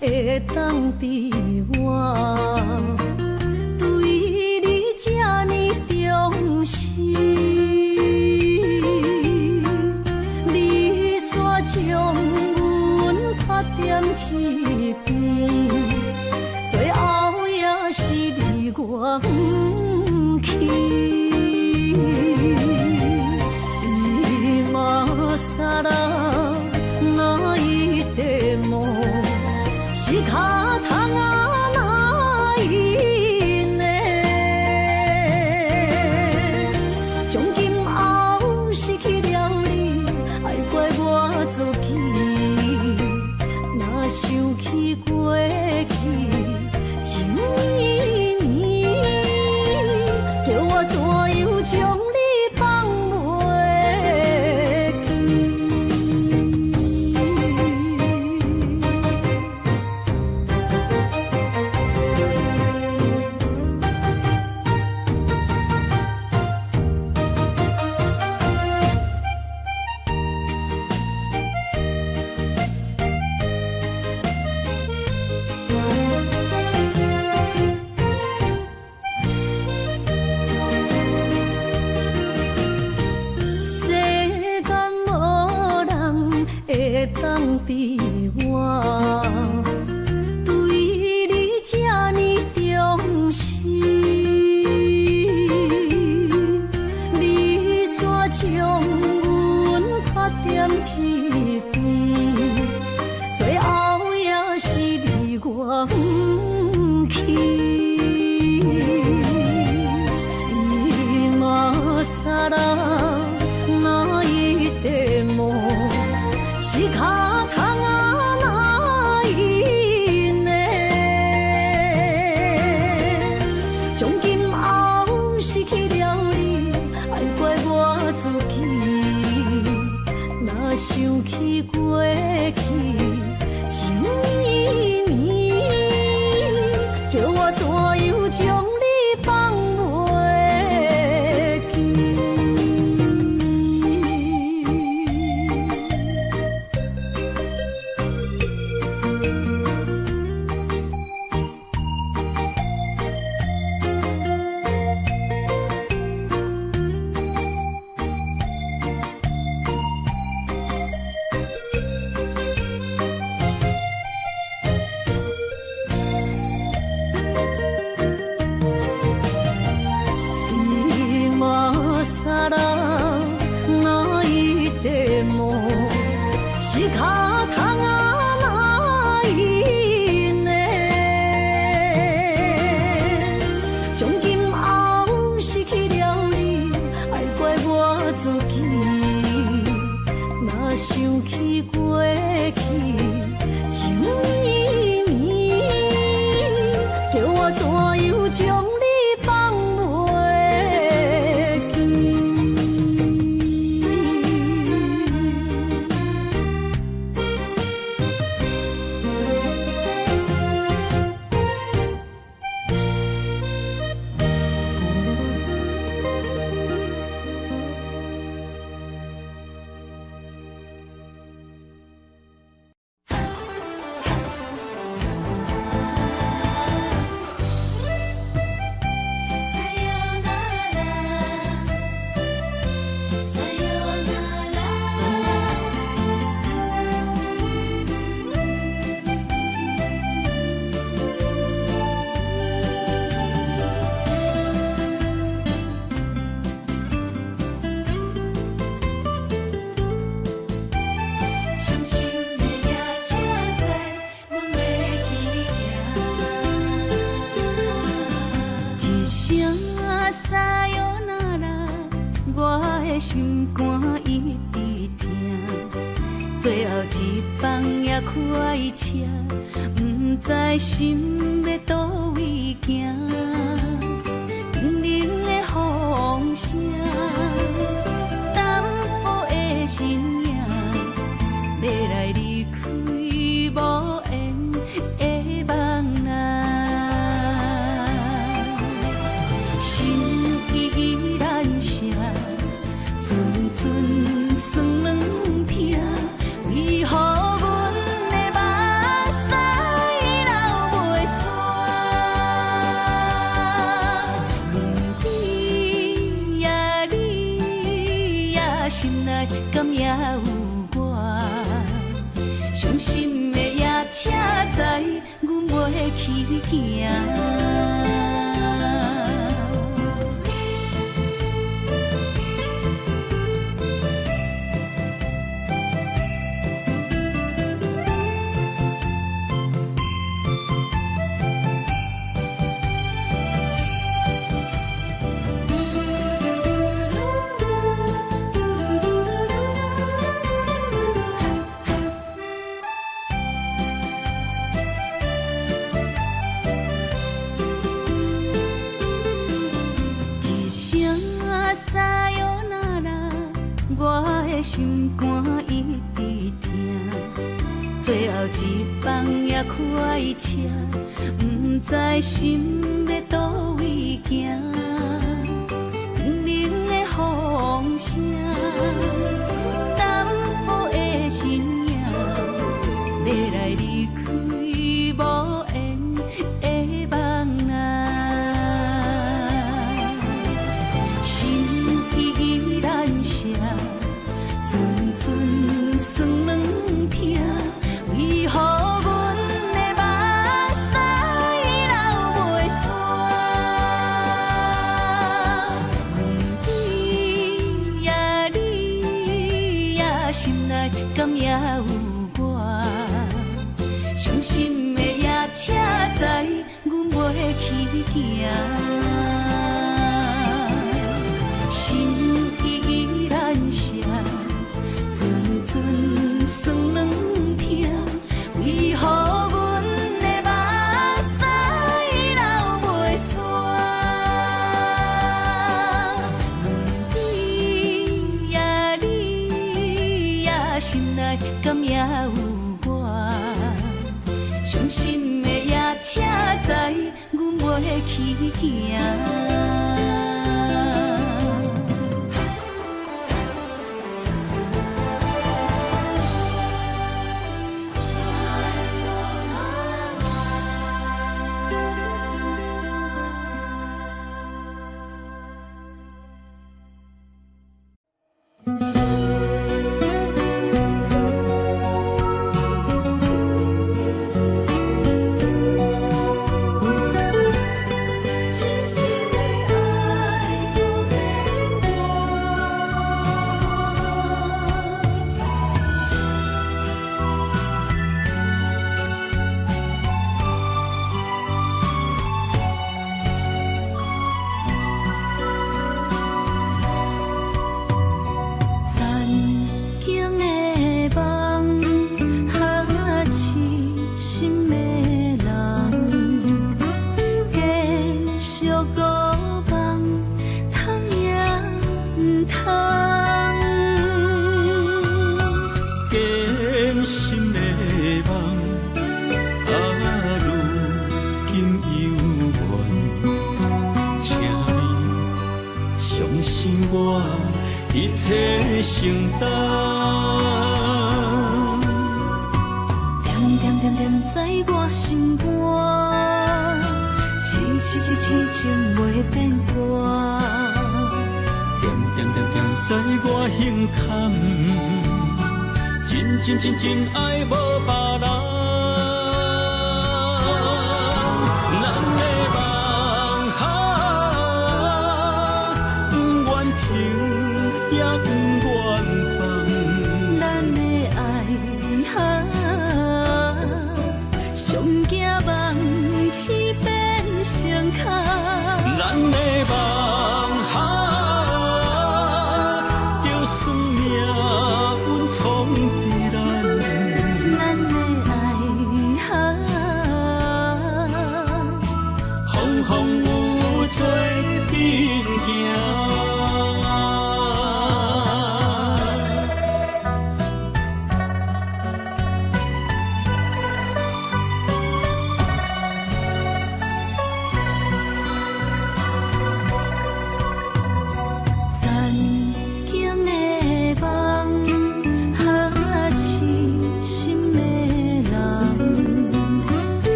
会当比我对你这呢重视，你煞将阮拍点一边，最后也是你我不去。伊嘛啥啦，哪一地梦是脚痛啊哪一呢？从今后失去了你，爱怪我自己。若想起过去，情绵绵，叫我怎样将你放袂当比我对你这呢重视，你煞将阮拍点一边，最后也是你我不去。伊嘛啥啦，哪一地梦？是脚痛啊哪一呢？从今后失去了你，爱怪我自己。若想起过去，情绵绵，叫我怎样将你放袂记？是脚痛啊哪一呢？从今后失去了你，爱怪我自己。若想起过去，情绵绵，叫我怎样将你放袂记？心肝一直疼，最后一放也开车，不知心要倒位行。冷冷的风声，淡薄的身影，要来离开无缘的梦啊，心依然声。阵酸软疼，为何阮的目屎行。心肝一直疼，最后一放也快车，不知心要倒位行。冷冷的风声，淡薄的身影，要来离开无缘的梦啊，心依然舍。阵酸软疼，为何阮的目屎流袂煞？你呀你呀，心内敢也有我？伤心的夜车载，阮袂去行。心依然舍。阵酸软疼，为何阮的目屎流袂煞？你呀你呀，心内敢也有我？伤心的夜车载，阮袂去行。一切承担，点点点点在我心肝，痴情袂变卦，点点点点在我胸坎，真爱无别人。也不愿放，咱的爱上惊梦醒变成空，咱的梦就算命运闯伫咱的爱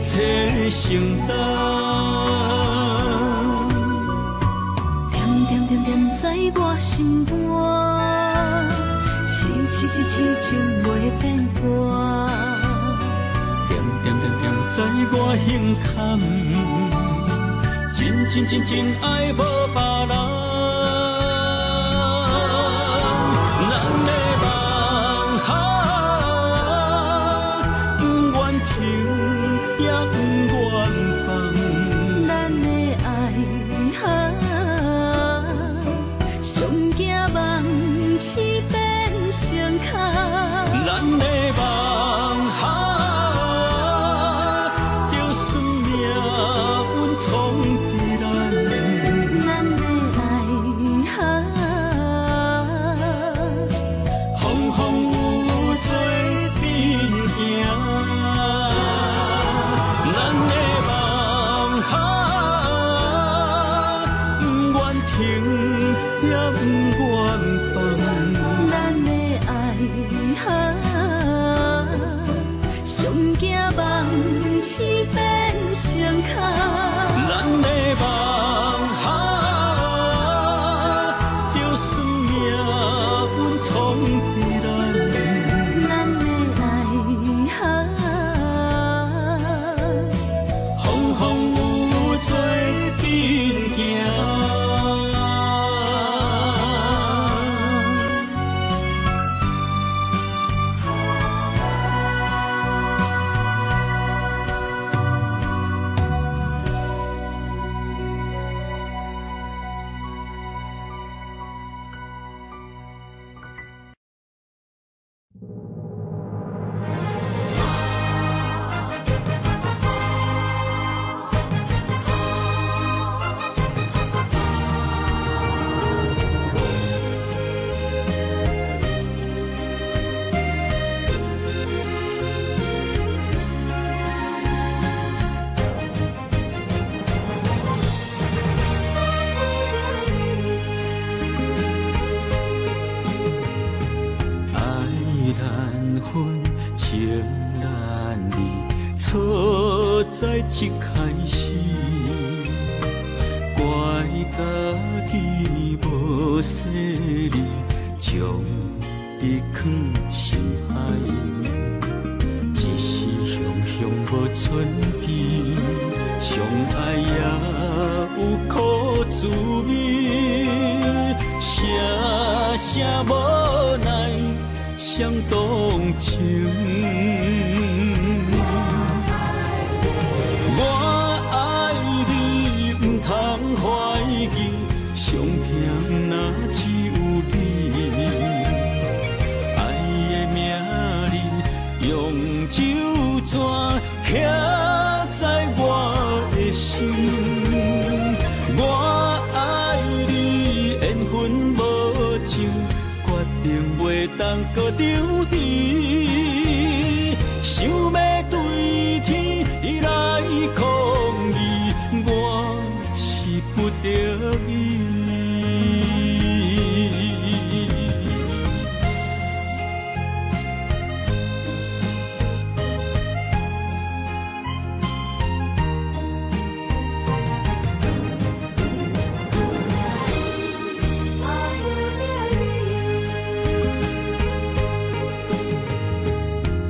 切承担。点点点点在我心肝，痴痴痴情袂变卦。点点点点在我胸坎，真真真真爱无别人。在一开始，怪家己无细腻，将你放心海。一时雄雄无准备，相爱也有苦滋味，声声无奈伤动情。通怀疑，上痛若只有你。爱的名字用酒泉刻在我的心。我爱你，缘分无情，决定袂当搁丢弃。想要对天来抗议，我不得已。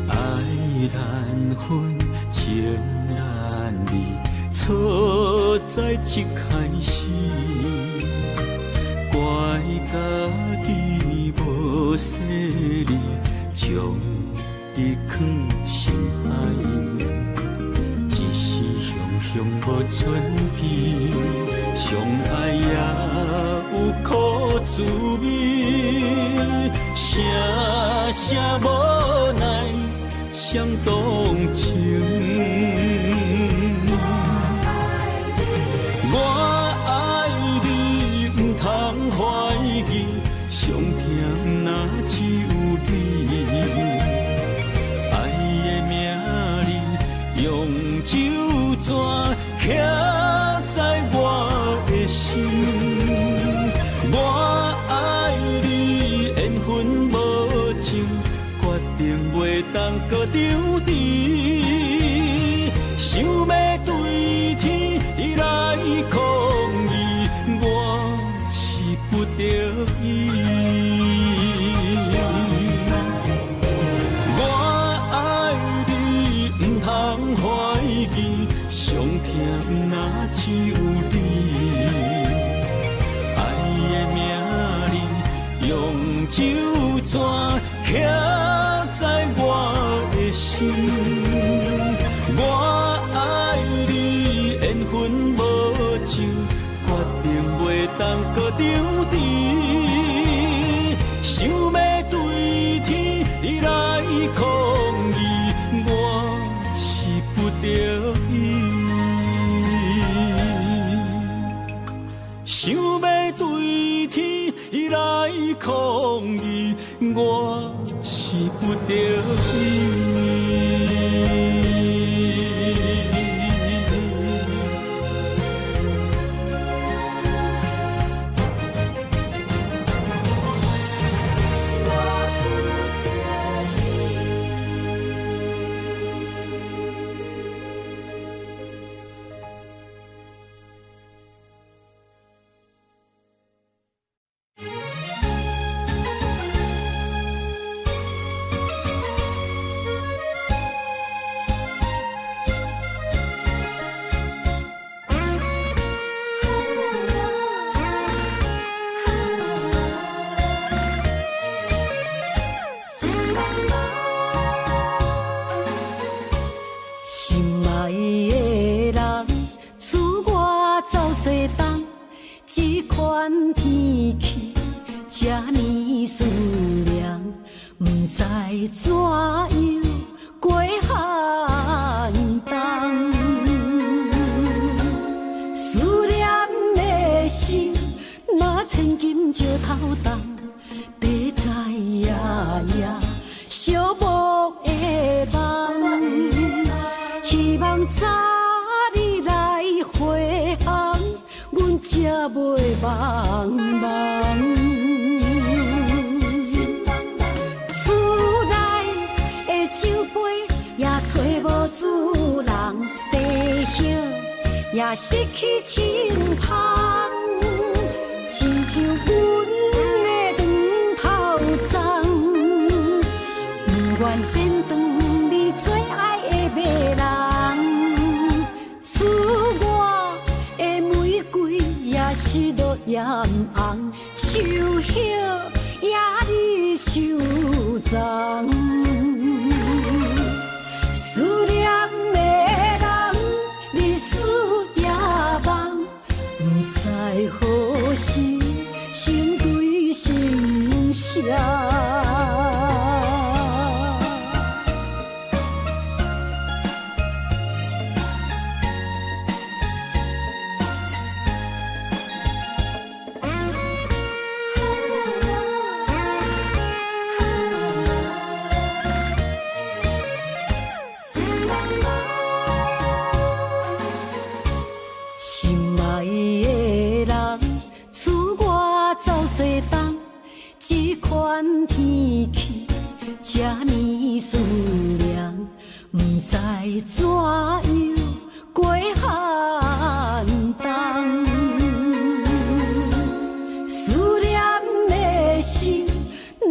爱难分，情难离，错在一开始。怪家己无细腻，将你放心海。一时雄雄无准备，相爱也有苦滋味，声声无奈伤动情。上痛若只有你，爱的名字用酒泉刻在我的心。我爱你，缘分无情，决定袂当搁丢弃。想酒泉徛在我的心。我爱你，缘分无尽，决定袂当搁张持。想要对天来抗议，我是不得已。想要对天来抗议，我是不得已。这款天气，这呢思念，不知怎样过寒冬。思念的心，若千金石头重，地在夜夜寂寞的梦，希望早日来回航。阮才袂茫茫，厝内的酒杯也找无主人，地叶也失去清芳，亲像阮的长头鬃，不愿剪断你最爱的迷人，厝外的玫瑰也是落艳红，秋叶也离秋丛。思念的人，日思夜梦，不知何时心对心声。这款天气，这呢思念，不知怎样过寒冬。思念的心，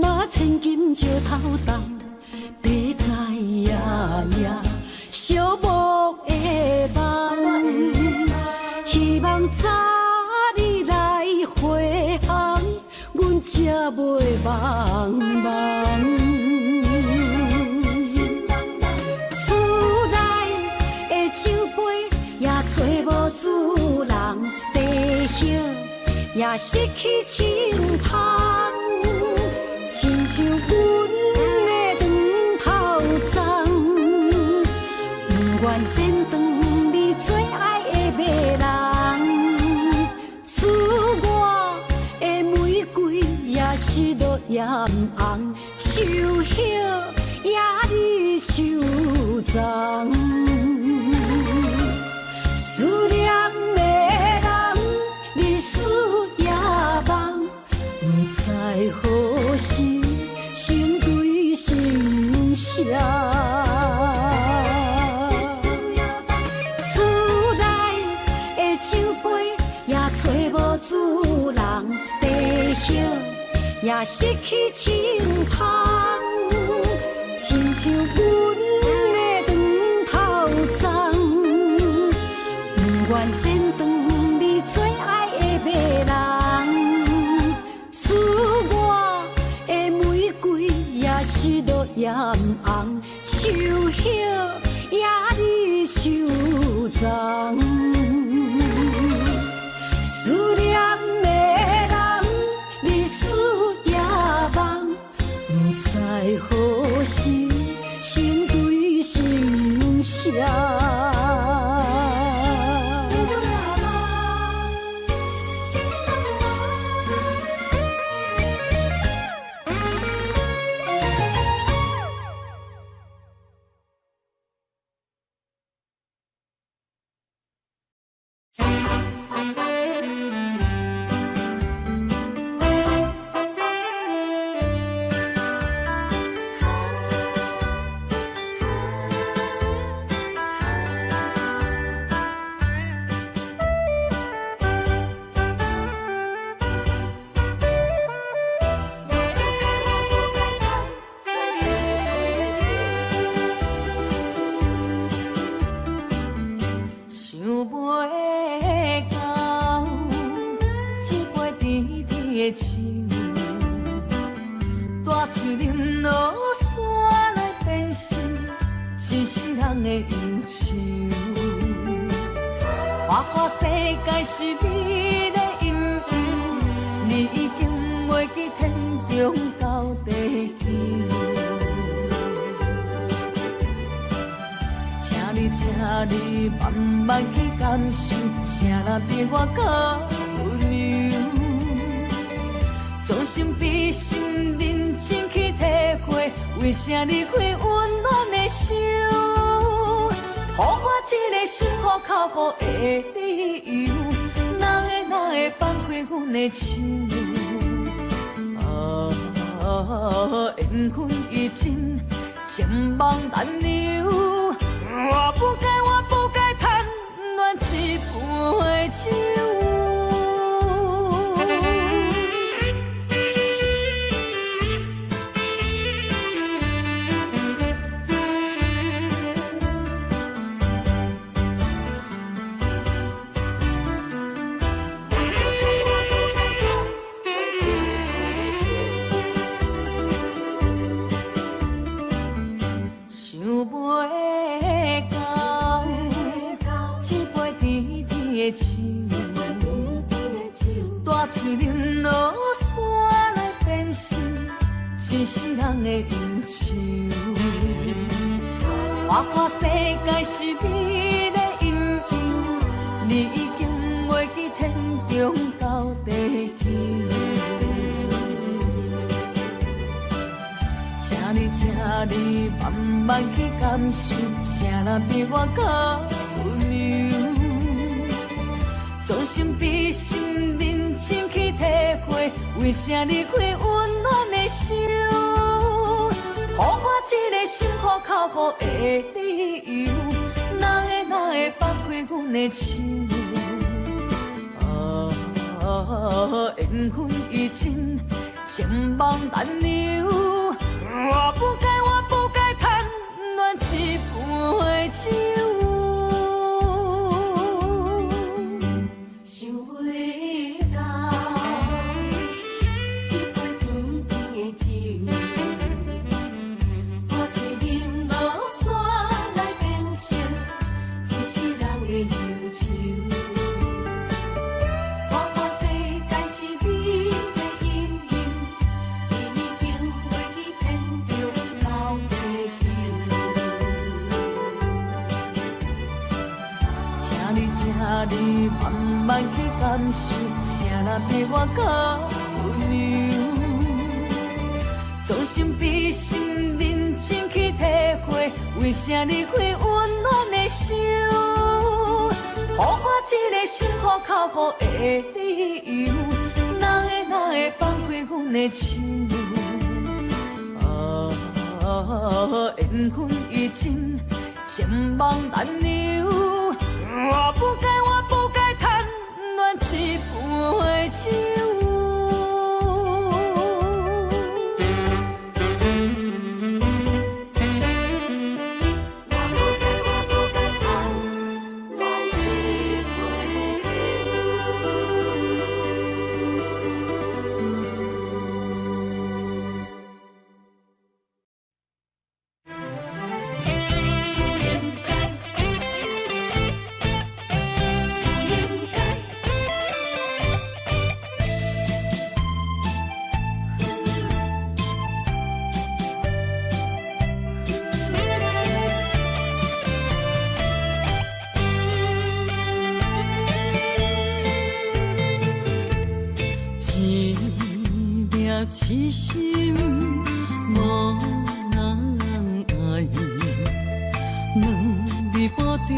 若千金石头重，地在夜夜寂寞的梦，希望早日来回航。阮才袂茫茫，厝内的酒杯也找无主人，地叶也失去清芳，亲像阮的长头鬃，不愿剪断你最爱的迷人，厝外的玫瑰也是落艳红，秋叶也离秋丛。思念的人，日思夜梦，不知何时心对心声。厝内的酒杯也找无主人，地叶也失去清芳，亲像阮的长头鬃，不愿剪断你最爱的迷人，厝外染红，秋叶也离秋丛。思念的人，日思夜梦，不知何时心对心伤。大嘴林落山来变成一世人的忧愁。花花世界是你的阴影，你已经袂记天中到地球。请你慢慢去感受，谁人比我更温柔？将心比心，认真去体会，为啥离开温暖的手？予我一个心苦口苦的理由，哪会放开阮的手？缘分已尽，情梦难留。我不该贪恋一杯酒。大嘴林落山来变成一世人的忧愁。花花世界是你的阴影，你已经袂记天中到地球。请你慢慢去感受，谁人比我更温柔？将心比心，认真去体会，为啥离开温暖的手？予我一个心苦口苦的理由，哪会放开阮的手？缘分已尽，情梦难留。我不该贪恋一杯酒。你慢慢去感受，谁人比我更温柔？将心比心，认真去体会，为啥离开温暖的手？予我一个心苦口苦的理由，哪会放开阮的手？缘分已尽，情梦难留。我不该贪恋一杯酒。痴心无人爱，两字保重，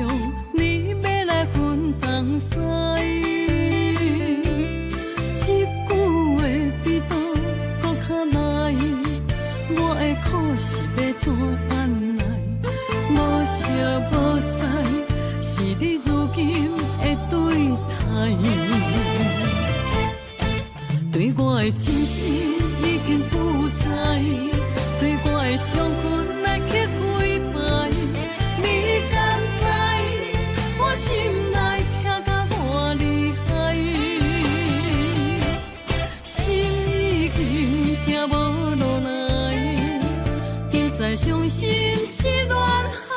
你要来分东西。一句话比刀搁较来，我的苦是要怎安来？无惜无使，是你如今的对待。对我的真心已经不知，对我的伤痕来去几摆。你敢知我心内痛甲偌厉害？心已经行无落来，竟再伤心是恋海。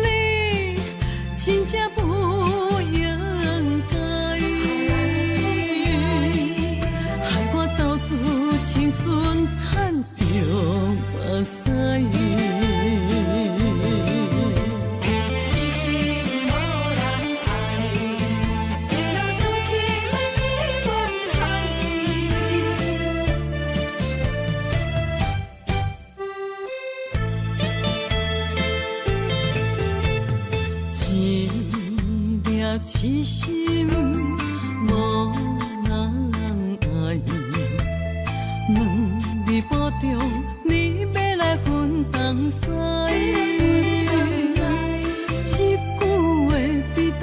你真正不应该。青春赚着目屎，是无人爱，为了伤心是恋海。一粒痴心无人爱。两字保重，你要来分东西。一句话比刀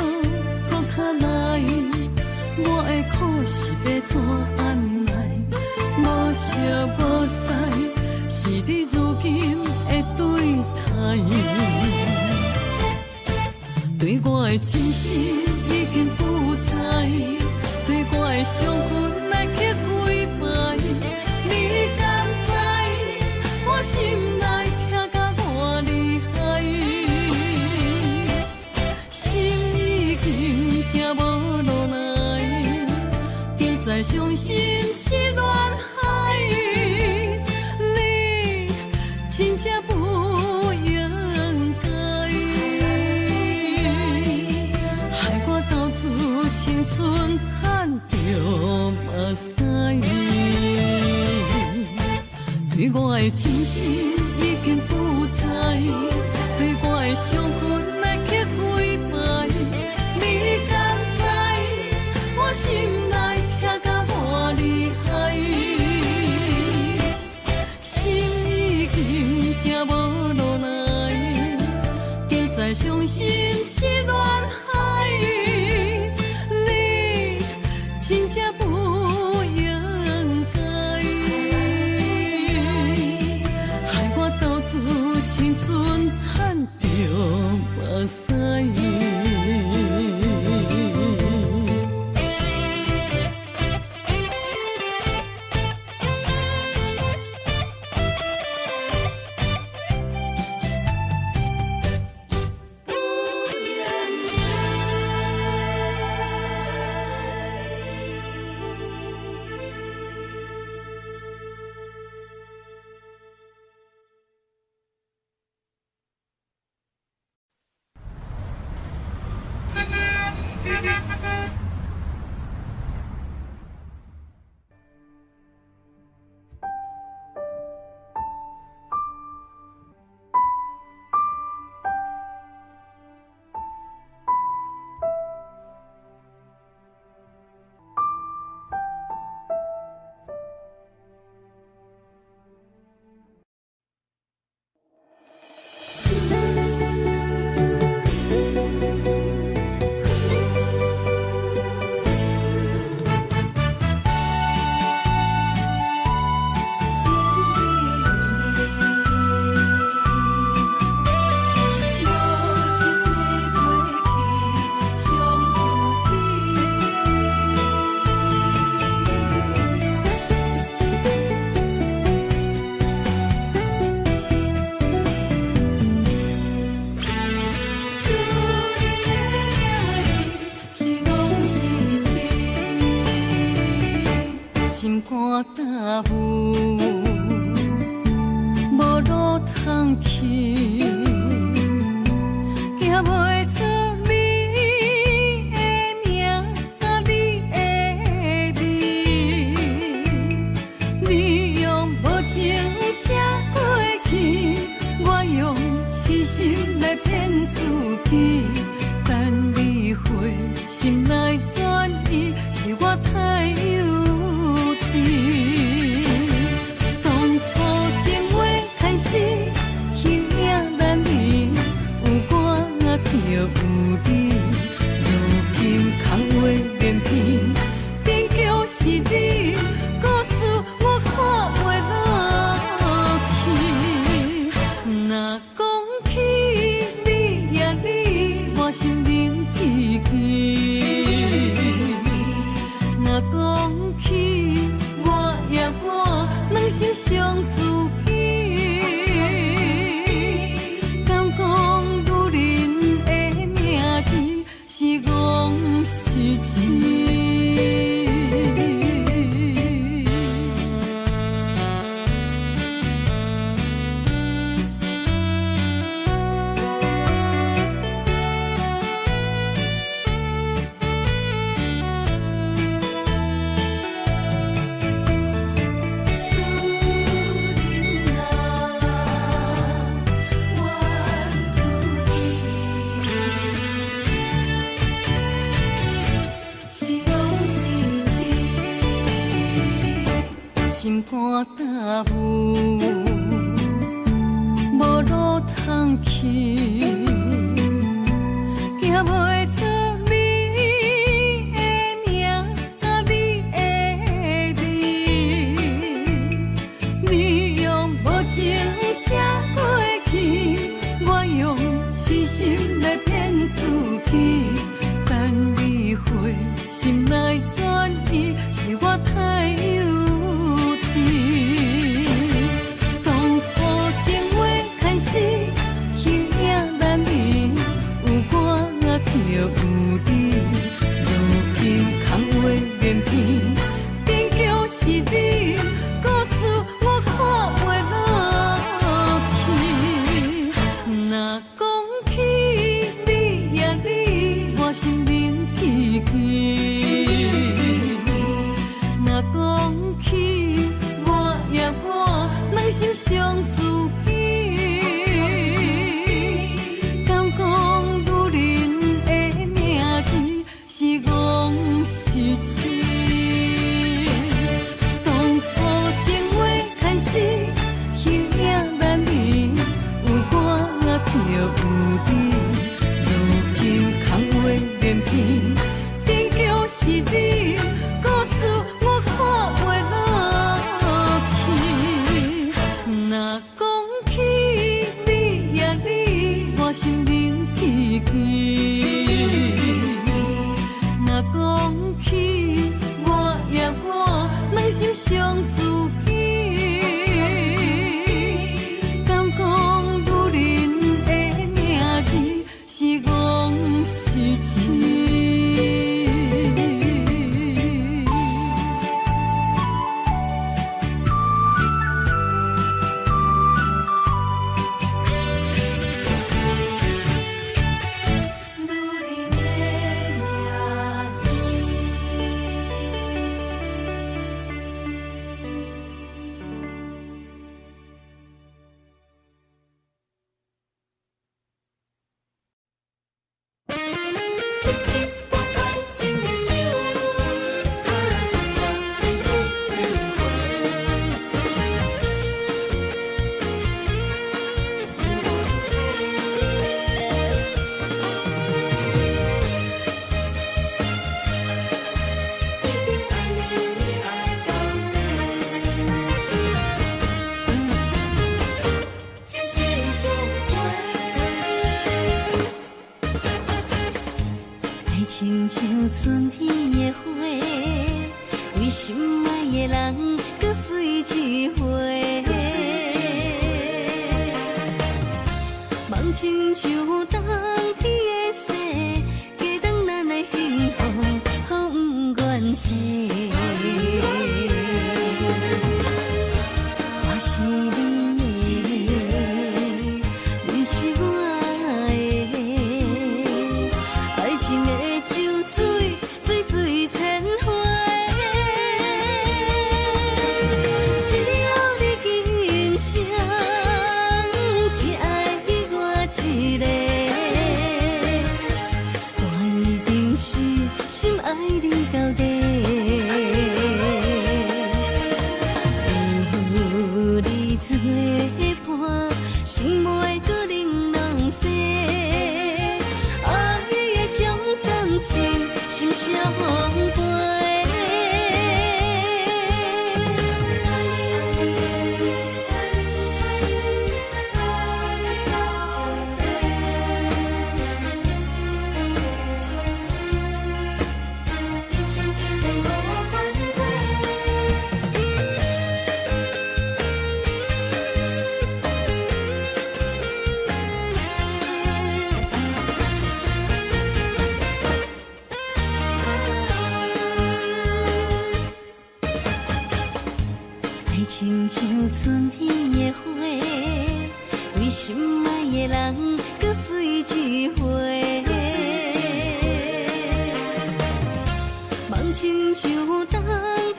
搁较来，我的苦是要怎安来？无惜无使，是你如今的对待。对我的真心已经不知，对我的伤痕来去几摆。你敢知我心内痛甲偌厉害？心已经行无落来，竟再伤心是恋海。你真正不应该，害我斗自青春赚着目屎。对我的真心已经不知，对我的伤痕来去几摆。你敢知我心内痛甲偌厉害？心已经行无落来，竟再伤心是恋海。你真正不应该。青春赚着目屎。肝大雾，无路通去，行袂出你的名，甲你的字，心伤自己。敢讲女人的名字是戆是痴？心肝担负，无路通去，行袂出你的名，甲你的字。你用无情写过去，我用痴心来骗自己。等你回心来转意，是我太幼。当初情话开始，形影难离，有我就有你。如今空话连篇，边叫是你，故事我看袂落去。若讲起你呀你，我心面起起。若讲起我呀我，人心伤自己。敢讲女人的名字是戆是痴？当初情话开始，形影难离，有我就有你。如今空话连篇，边叫是你，故事我看袂落去。若讲起你呀你，我心面起起。若讲起我呀我，人心伤自己。敢讲女人的名字是戆是痴？亲像春天的花，为心爱的人，搁随一回。梦亲像冬天的雪，加重咱的幸福，予不愿舍。我是你的，你是我的，爱情的。水水千花，只有你今生只爱我一个，我一定是心爱你到底。有你。爱情像春天的花，为心爱的人搁水一回。梦亲像冬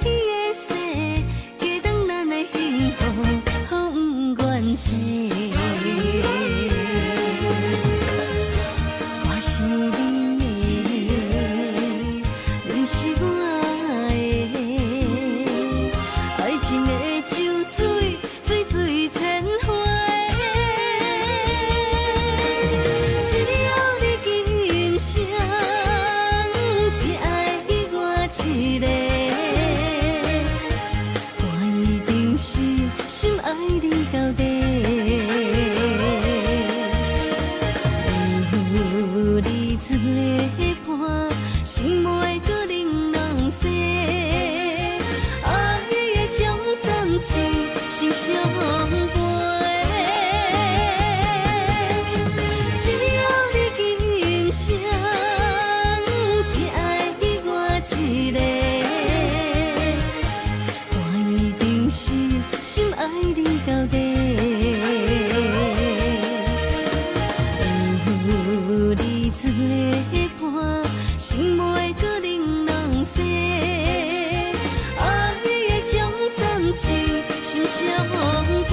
天的雪，加长咱的幸福，好不愿切。我是你的，你是我的，爱情的酒水，水水千回。只要你今生只爱我一个，我一定是心爱你到底。有你做伴，心袂搁玲珑色，爱的种暂时心相陪。只要你今生只爱我一个，我一定是心爱你到底。有你做伴，心袂搁玲珑色，爱的种暂时心相陪。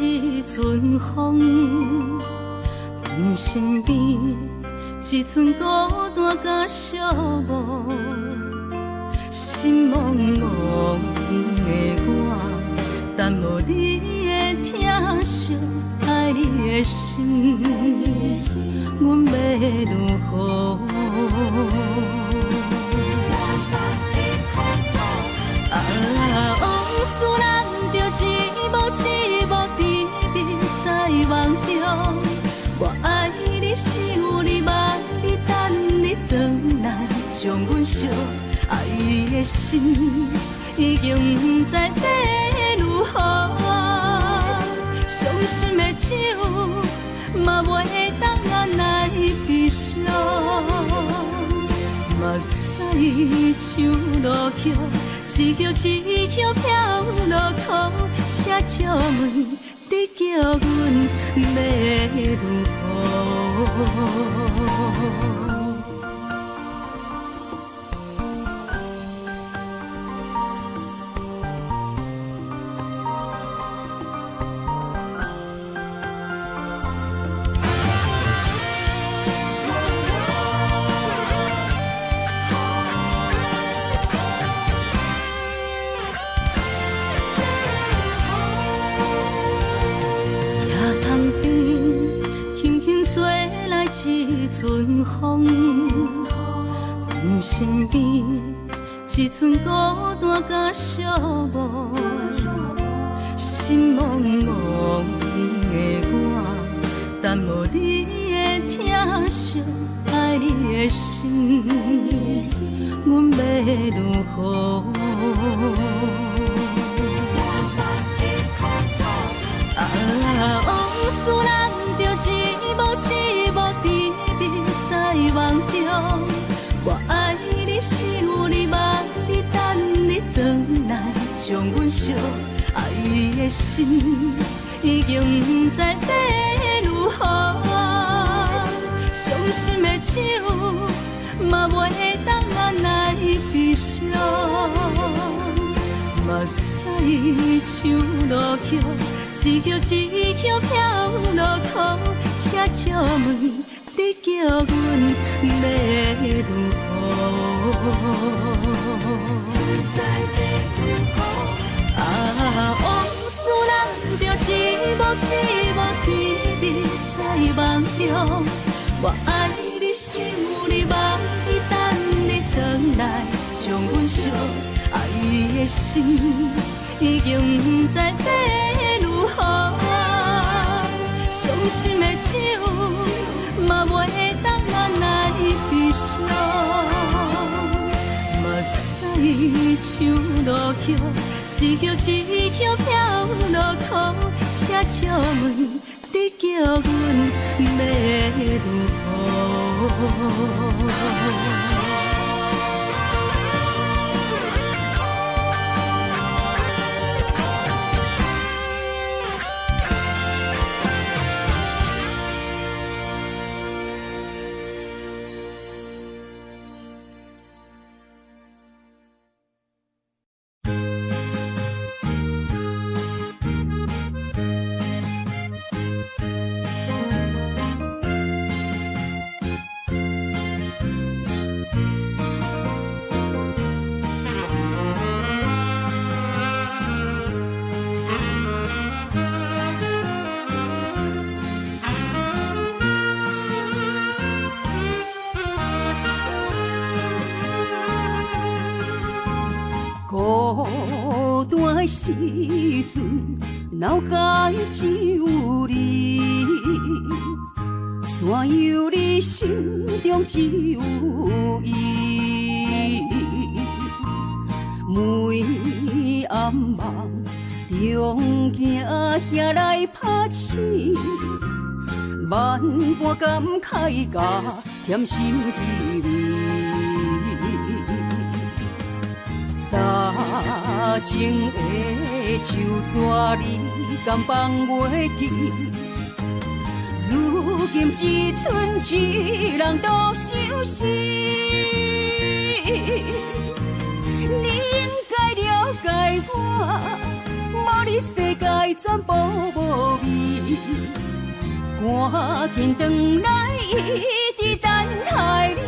一阵风，阮身边一寸孤单甲寂寞，心茫茫的我，等无你的疼惜，爱你的心，阮要如何？往事咱着一幕一幕甜蜜在梦中，我爱你想你望你等你回来，将阮惜爱的心已经不知要如何，伤心的手嘛袂当按来悲伤，目屎像落叶。一叶一叶飘落雨，车照问你叫阮要如何？一阵风，阮身边一寸孤单甲寂寞，心茫茫的我，等无你的疼惜，爱你的心，阮要如何？往事咱着一幕一幕甜蜜在梦中，我爱你想你望你等你回来，将阮惜爱的心已经不知要如何，伤心的手嘛袂当按来悲伤，目屎像落叶。一叶一叶飘落雨，车照问你叫阮要如何？往事咱着一幕一幕记忆在梦中。我爱你，想你，梦伊等你回来，将阮惜爱的心已经不知要如何。伤心的酒嘛袂当咱来悲伤，目屎像落雨，一曲一曲飘落雨，写借问你叫阮要如何？孤单的时阵，脑海只有你，怎样你心中只有伊？每暗梦中惊遐来拍醒，万般感慨甲甜心滋味。早前的手纸你敢放袂记？如今只剩一人独相思。你应该了解我，无你世界全部无味。赶紧回来，一直等待你。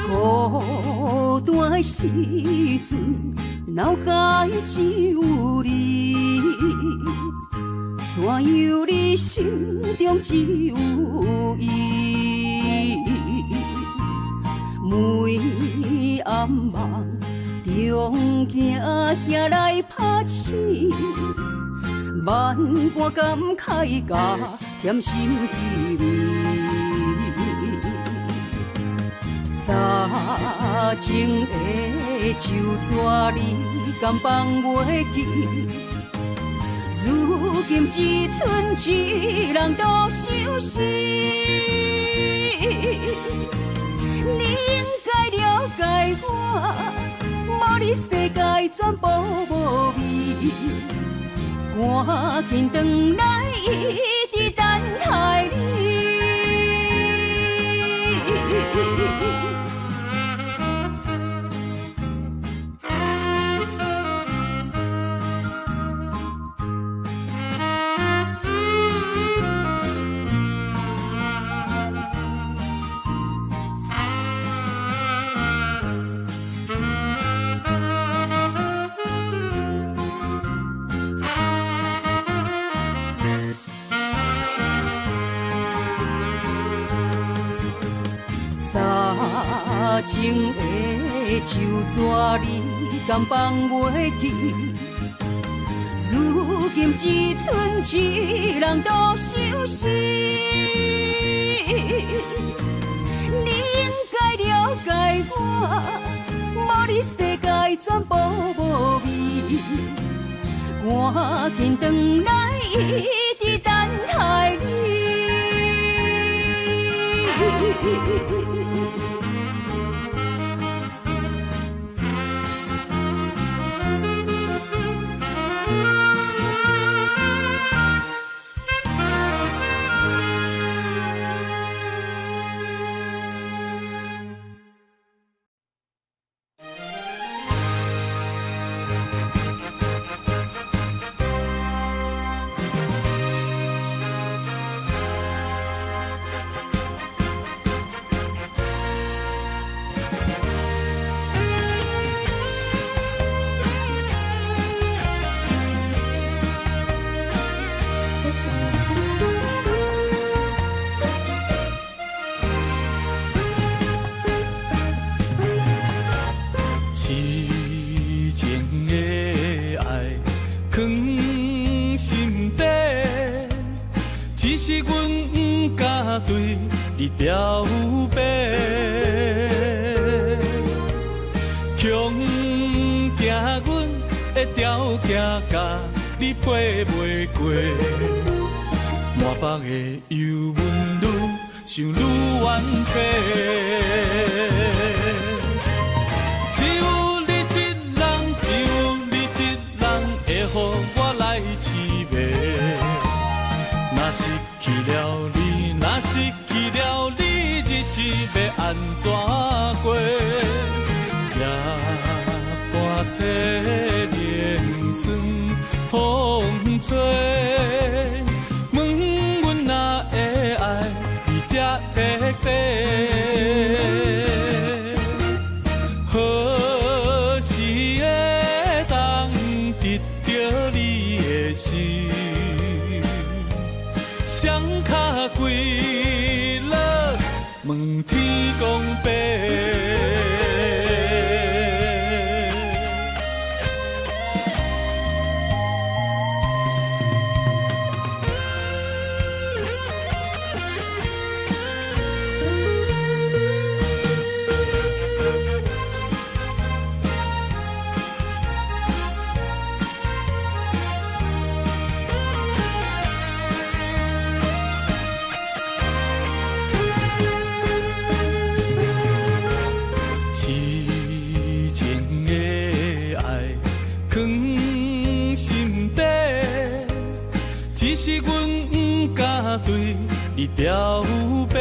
孤单的时阵，脑海只有你，怎样你心中只有伊？每暗梦中惊遐来拍醒，万般感慨甲甜心滋味。早前的手纸你敢放袂记？如今只剩一人独相思。你应该了解我，无你世界全部无味。赶紧回来，一直等待你。早前的手纸你敢放袂记？如今只剩一人独相思。你应该了解我，无你世界全部无味。赶紧回来，一直等待你。是阮不敢对你表白，强行阮的条件甲你配袂过，满腹的忧闷愈想愈冤切。只有你一人，只有你一人会予我来凄迷。若失去了你，若失去了你，日子要安怎过？夜半摕莲霜风吹，问阮哪会爱你这彻底？何时会当得到你的心？双脚跪落，问天公伯。只是阮不敢对你表白，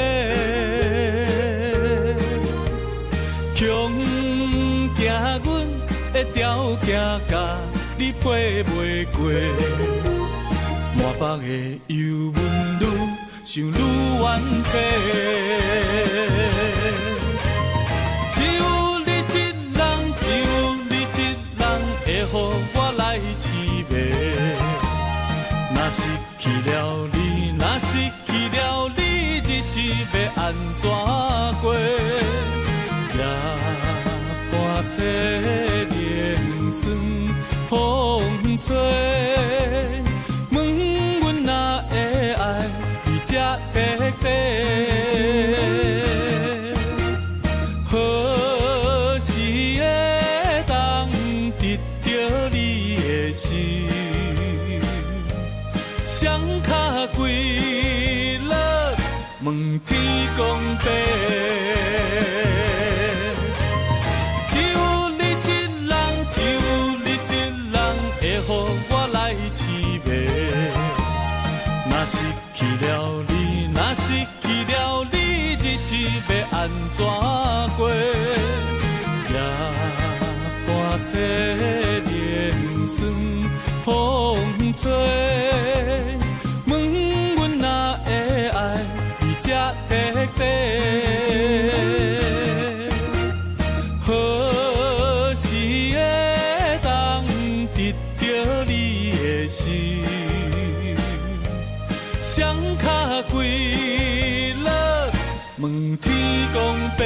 强行阮的条件甲你配袂过，满腹的忧闷愈想愈冤切。只有你一人，只有你一人会予我来凄迷。若失去了你，若失去了你，日子要安怎过？夜半摕莲霜风吹，问阮哪会爱你这彻底？何时会当得到你的心？双脚跪落，问天公伯。只有你一人，只有你一人会予我来凄迷。若失去了你，若失去了你，日子要安怎过？夜半摕莲霜风吹。问阮哪会爱你这彻底？何时会当得到你的心？双脚跪落，问天公伯。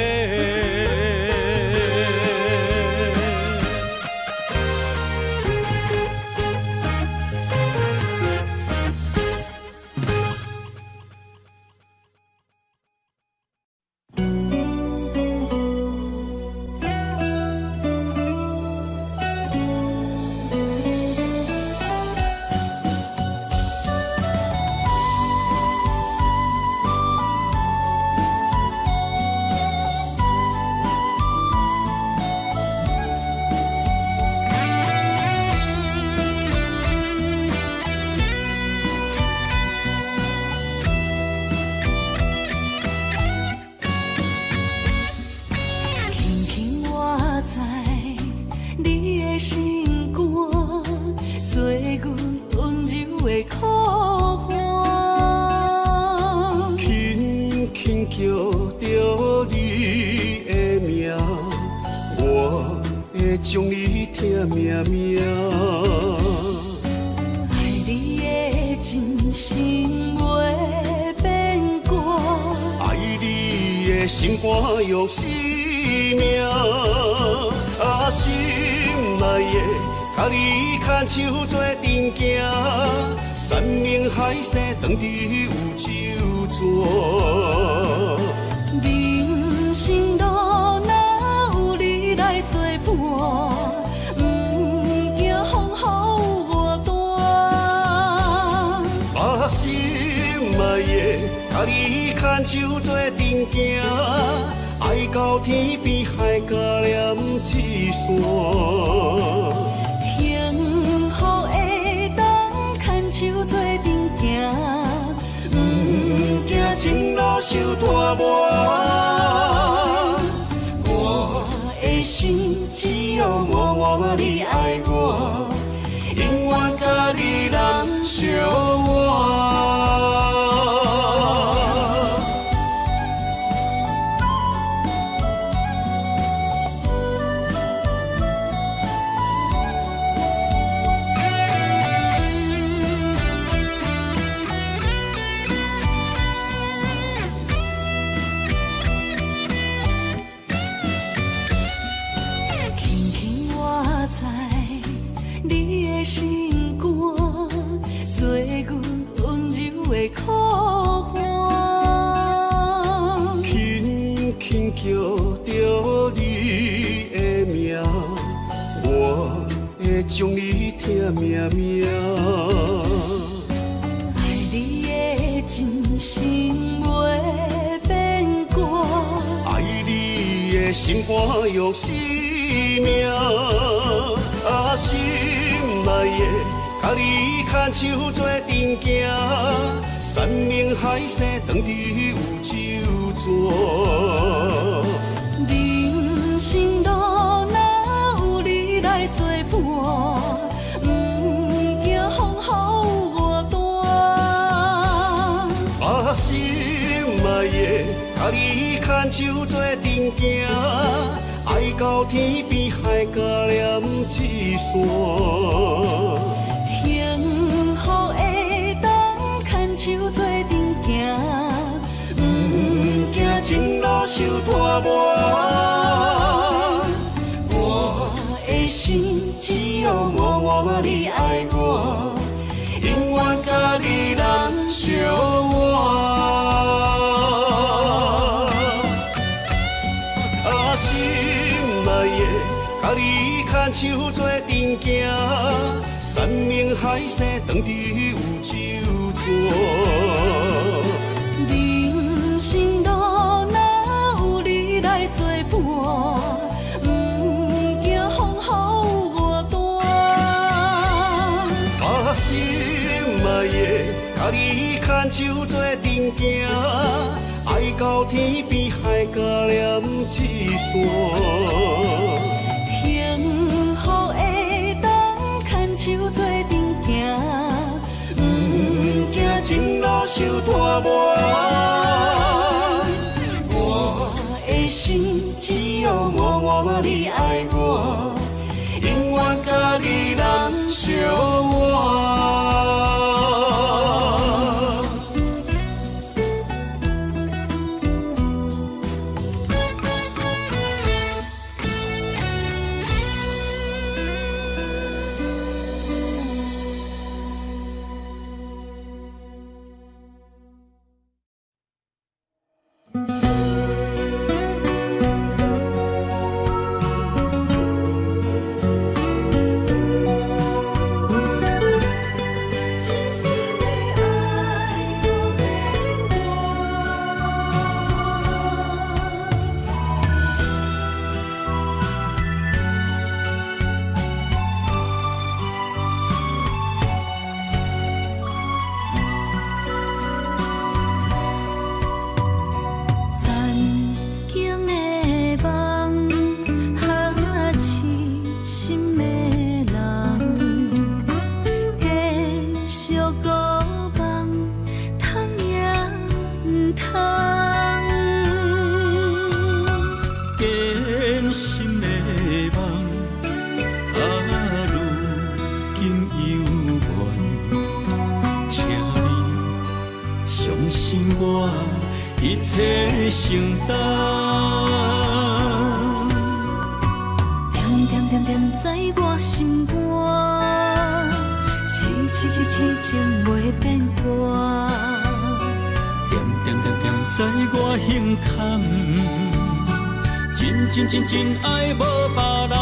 知你的心肝，做阮温柔的苦花。轻轻叫着你的名，我会将你疼命命。爱你的真心袂变卦，爱你的心肝用生命，啊心内的，甲你牵手做阵行，山盟海誓当伫有酒泉。人生路若有你来作伴，不惊风雨我大。把心爱的，甲你牵手做阵行，爱到天边海角连一线。幸福会当牵手做阵行，不惊前路受拖磨。我的心只有默默你爱我，永远甲你人相活。心肝做阮温柔的苦花，轻轻叫着你的名，我会将你疼命命。爱你的真心袂变卦，爱你的心肝用生命，啊心内的，甲你牵手做阵行，山盟海誓当伫有酒泉。人生路若有你来作伴，不惊风雨我大。把心爱的，甲你牵手做阵行，爱到天边海角连一线。幸福会当牵手做阵行，不惊前路受拖磨。我的心只有默默你爱我，永远甲你人相活。甲你牵手做阵行，山盟海誓当伫有酒泉。人生路若有你来作伴，不惊风雨我大。把心爱的，甲你牵手做阵行，爱到天边海角连一线。幸福会当牵手做阵行，不惊前路受拖磨。我的心只有默默你爱我，永远甲你人相活。一切承担。点点点点在我心肝，痴痴痴痴情袂变卦。点点点点在我胸坎，真真真真爱无别人。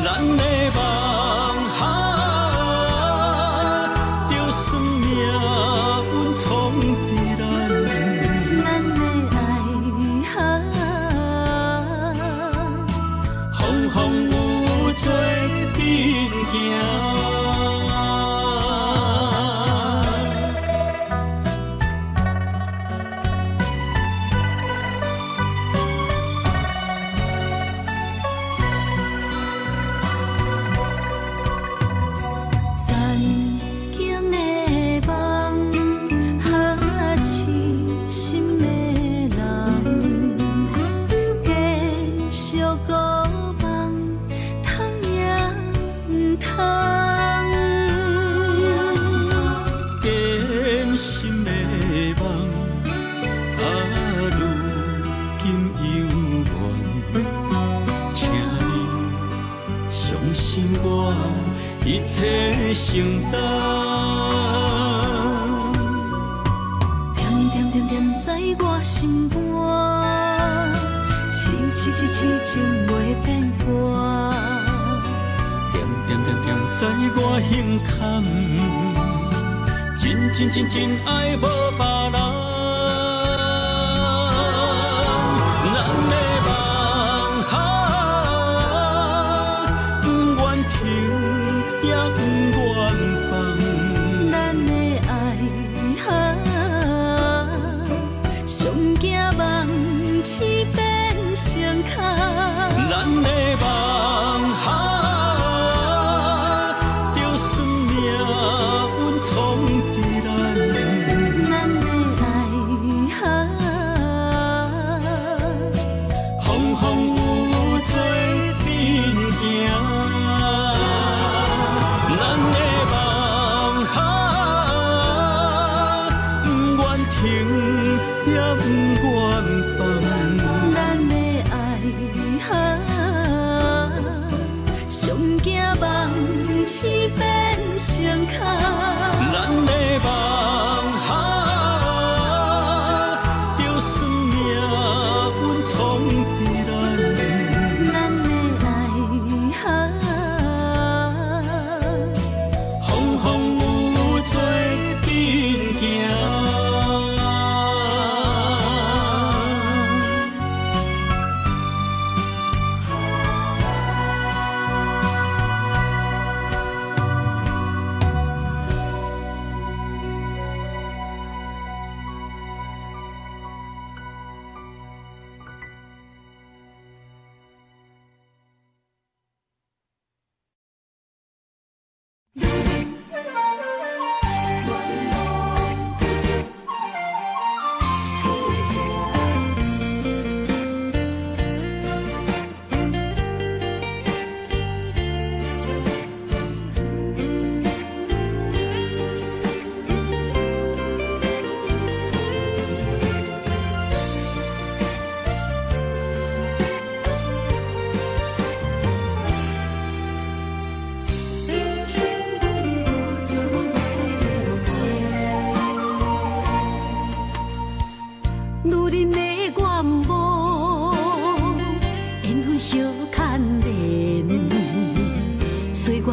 咱的梦就算命运闯伫咱的爱风风雨做阵行。一切承担，点点点点在我心肝，痴痴痴痴情袂变卦。点点点点在我胸坎，真真真真爱无别人。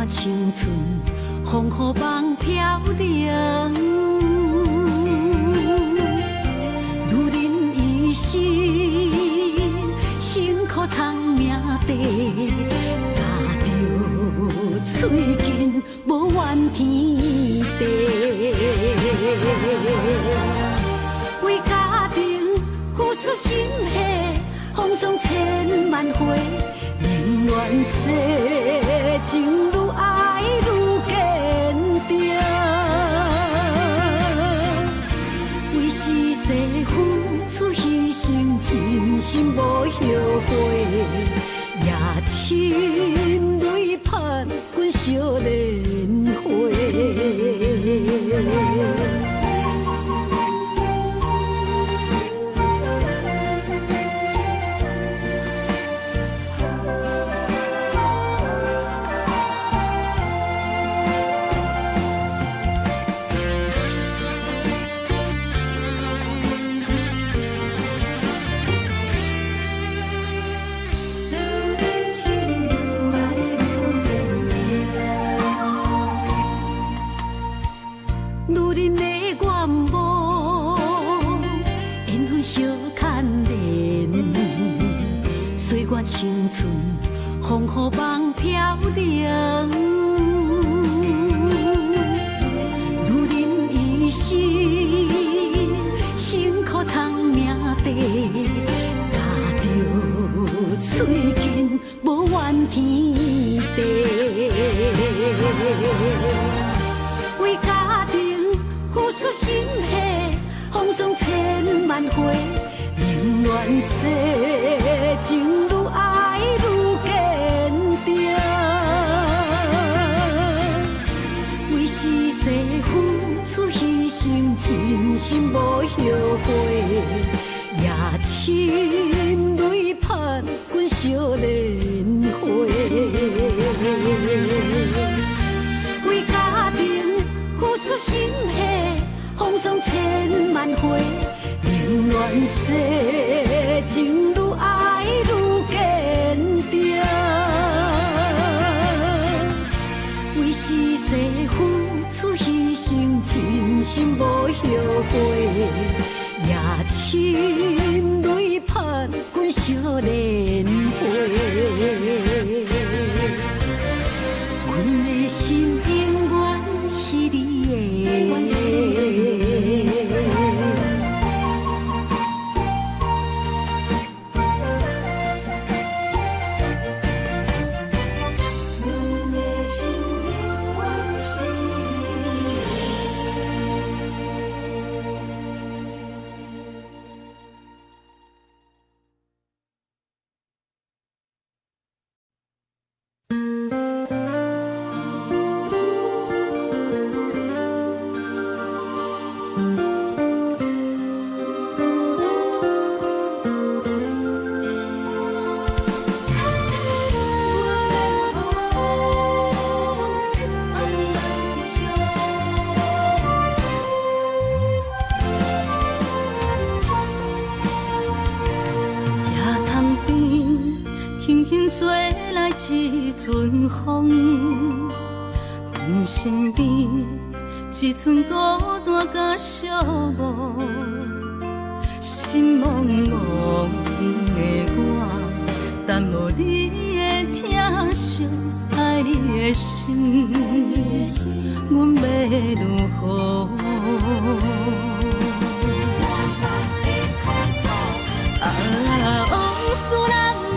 青春风雨梦飘零，女人一生辛苦赚命地，家着嘴紧无怨天地，为家庭付出心血，风霜千万回。宁愿世情愈爱愈坚定。出牺牲，真心无后悔，也深泪盼阮少年花。青春风雨梦飘零，如人一生，辛苦通命地，踏着嘴筋无怨天地，为家庭付出心血，风霜千万回。宁愿世情愈爱愈坚定，为是世付出牺牲，真心无后悔，也深泪盼阮少年花。为家庭付出心血，风霜千万回。宁愿世情愈爱愈坚定，为是世付出牺牲，真心无后悔，也深泪盼阮少年花。阮的心永远是你的。一阵风，阮身边一阵孤单甲寂寞，心茫茫的我，等无你的疼惜，爱你的心，阮要如何？往事人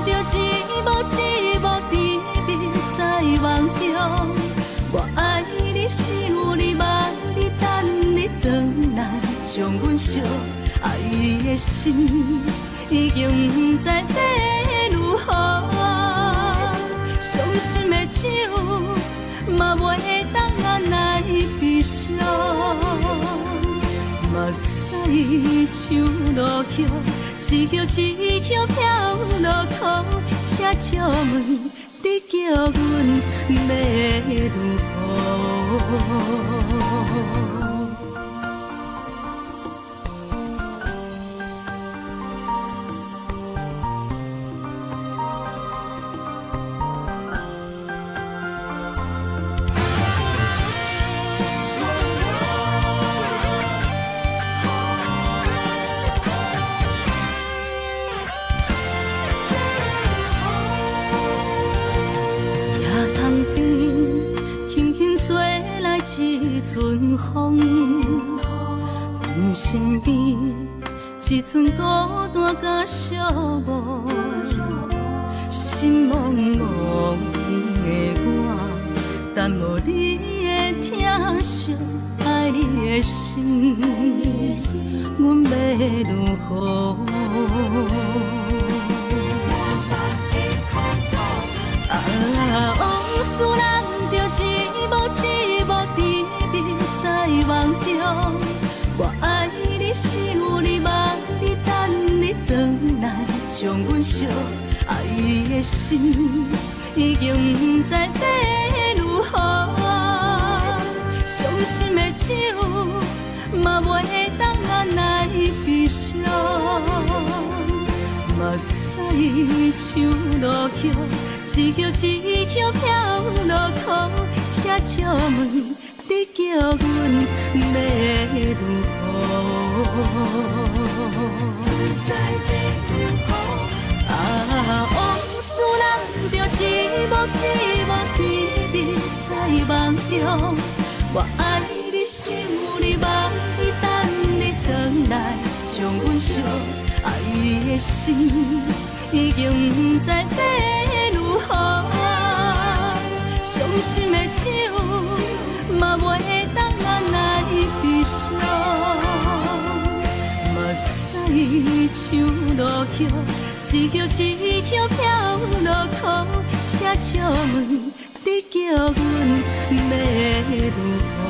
着一幕一幕甜蜜在梦乡。我爱你，想你，望你，等你回来，将阮惜爱的心已经不知要如何。伤心的手嘛袂当按来悲伤，目屎像落叶。一叶一叶飘落土，请借问你叫阮要如何？一阵风，阮身边一阵孤单甲寂寞，心茫茫的我，等无你的疼惜，爱爱你的心，阮要如何？往事人着一幕一幕甜蜜在梦中。我爱你，想你，望你，等你回来，将阮惜爱的心已经不知要如何。伤心的手嘛袂当按来悲伤，目屎像落雨。一叶一叶飘落雨，车借问你叫阮要如何？往事人着一幕一幕甜蜜在梦中。我爱你，想你，望你，等你回来，将阮惜爱的心已经不知要如何。伤心的手嘛袂当按来悲伤，目屎像落雨，一叶一叶飘落雨，车借问你叫阮要如何？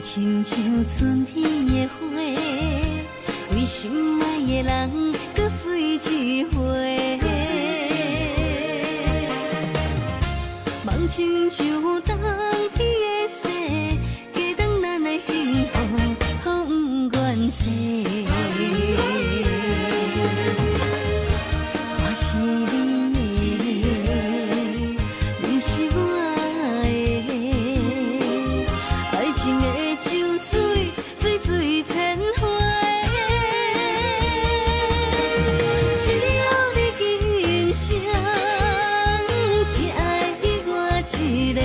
亲像春天的花，为心爱的人搁水一回。梦亲像冬天的雪，加长咱的幸福，风不愿洗。我是你的，你是我的，爱情的。水水天花，只有你今生，只爱我一个。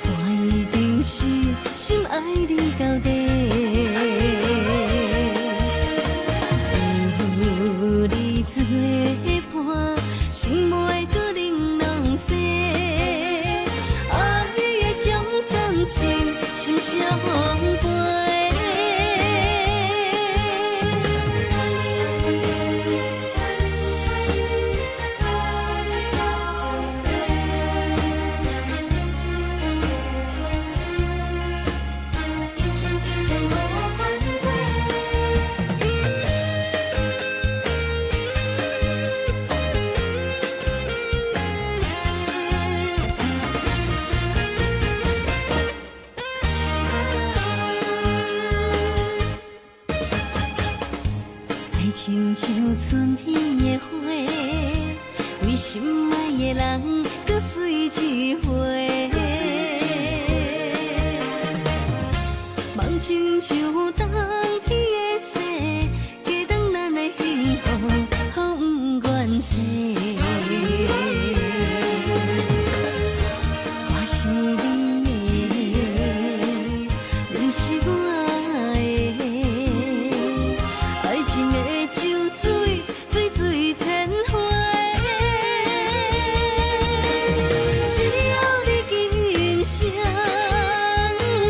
我一定是心爱你到底。有你作伴，心袂搁玲珑色。爱的种种情。心相陪，亲像春天的花，为心爱的人搁水一回。梦亲像冬天的雪，加长咱的幸福，风不愿洗。我是你的，你是我的，爱情的。水水天花，只有你今生，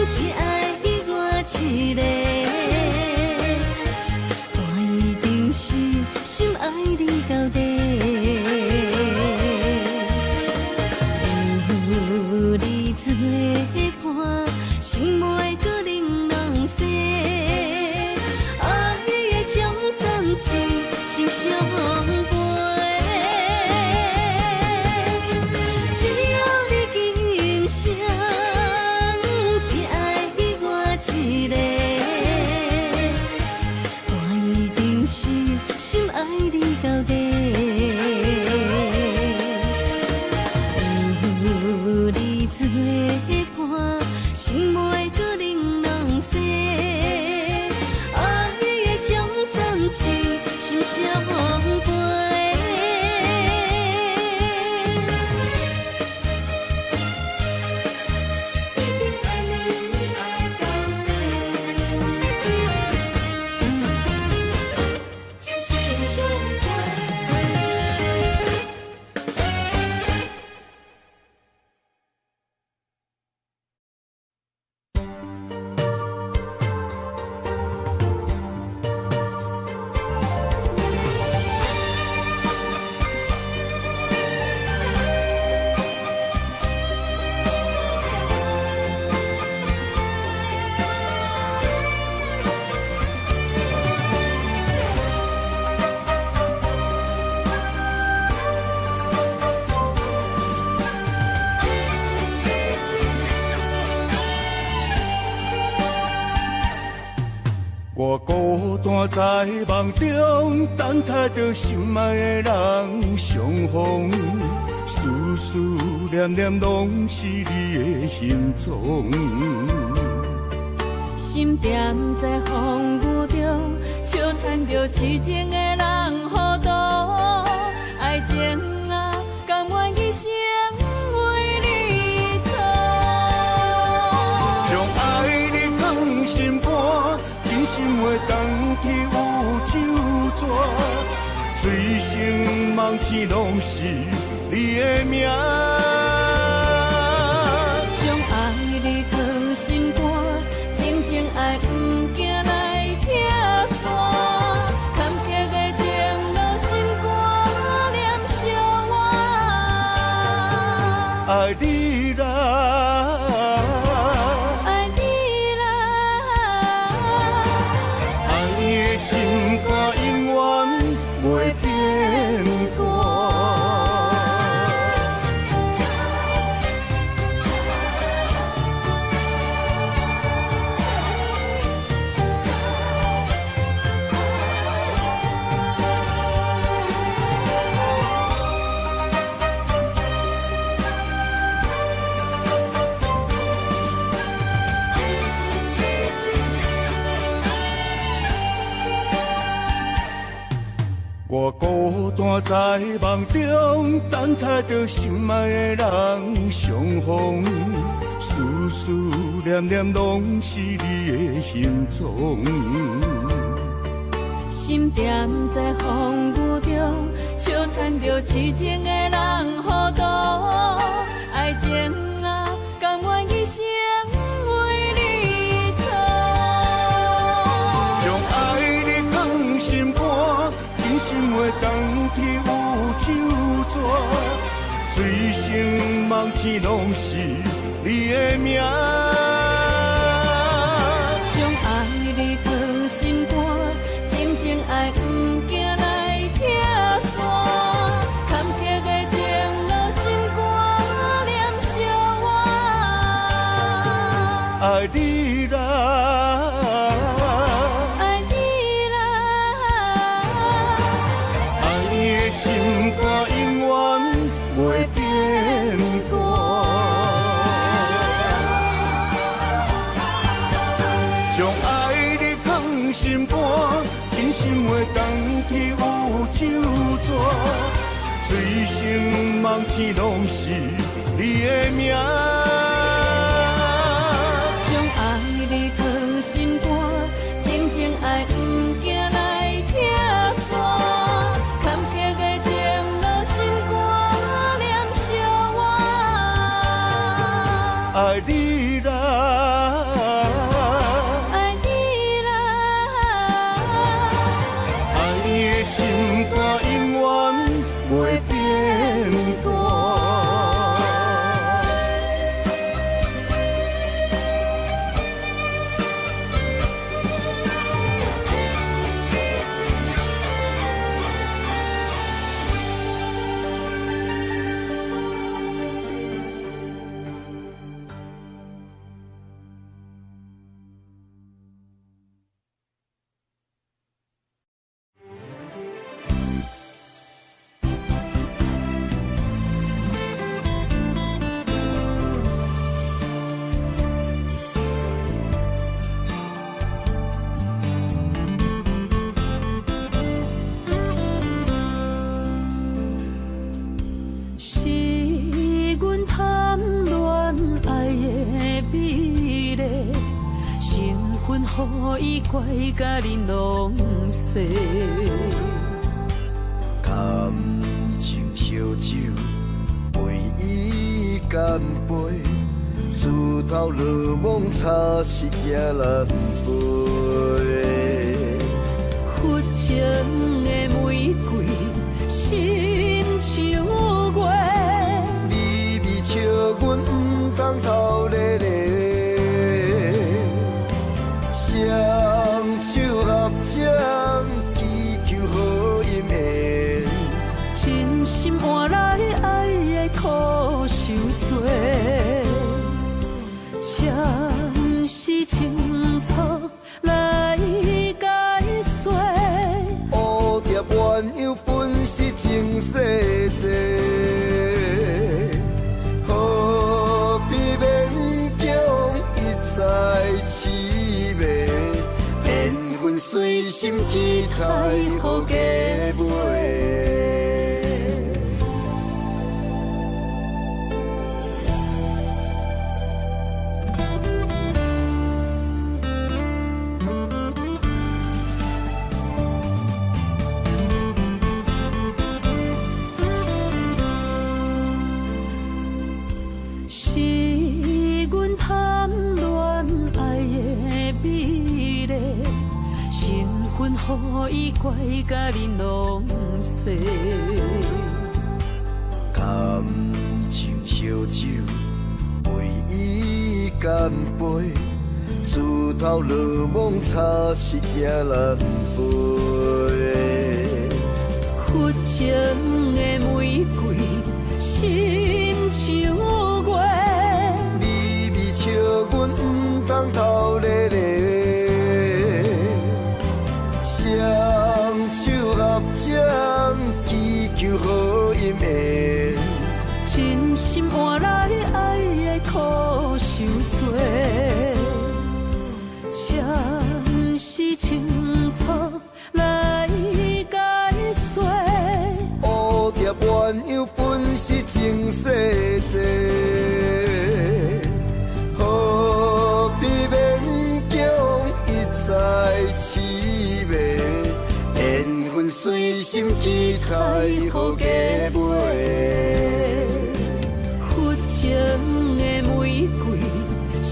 只爱我一个。我一定是心爱你到底。有你作伴，心袂搁玲珑色。爱的种种情。心相做伴，心袂搁冷冷细。爱的种种情，心声忘背。我孤单在梦中，等待着心爱的人相逢，思思念念拢是你的形状。心踮在风雨中，笑叹着痴情的人糊涂，爱情啊，甘愿一生为你错。将爱你放心肝。真心话当去有酒泉，醉生梦醒拢是你的名。将爱你放心肝，静静爱不惊来拆散，坎坷的情落心肝念相偎。爱你啦。心肝永远袂变卦。我孤单在梦中，等待着心爱的人相逢，思思念念拢是你的形状。心踮在风雨中，笑叹着痴情的人糊涂，爱情啊，甘愿一生为你错。将爱你放心肝。真心话当去有酒泉，醉生梦醒拢是你的名。将爱你放心肝，静静爱不惊来拆散，坎坷的情落心肝念相偎。爱你啦。心肝永远袂变卦，将爱你放心肝，真心话当去有酒泉，醉生梦醒拢是你的名。将爱你放心肝，静静爱不惊来拆散。爱你啦，爱你啦，爱你的心肝永远袂变卦。份予伊怪甲你拢细。感情烧酒，为伊干杯，自头落梦茶是也难陪。佛情的玫瑰，心像月，微微笑阮不通偷咧咧，双手合掌祈求好姻缘，真心换来爱的苦受罪，前世清楚来解说，蝴蝶鸳鸯本是情世债，何必勉强一再痴迷，缘分随心期待予加倍。是阮贪恋爱的美丽，身份予伊怪甲你拢细。感情烧酒，为伊干杯，自头落梦茶是也难陪。佛情的玫瑰，心像月，微微笑阮不通偷咧咧，双手合掌祈求好姻缘，真心换来爱的苦受罪，前世清楚来解说。蝴蝶鸳鸯本是情世债，何必勉强一再痴迷，缘分随心期待予加倍。佛情的玫瑰，心